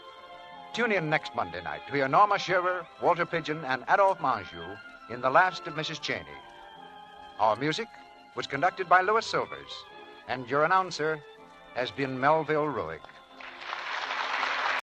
Tune in next Monday night to hear Norma Shearer, Walter Pidgeon, and Adolphe Manjou in The Last of Mrs. Cheney. Our music was conducted by Louis Silvers, and your announcer has been Melville Ruick.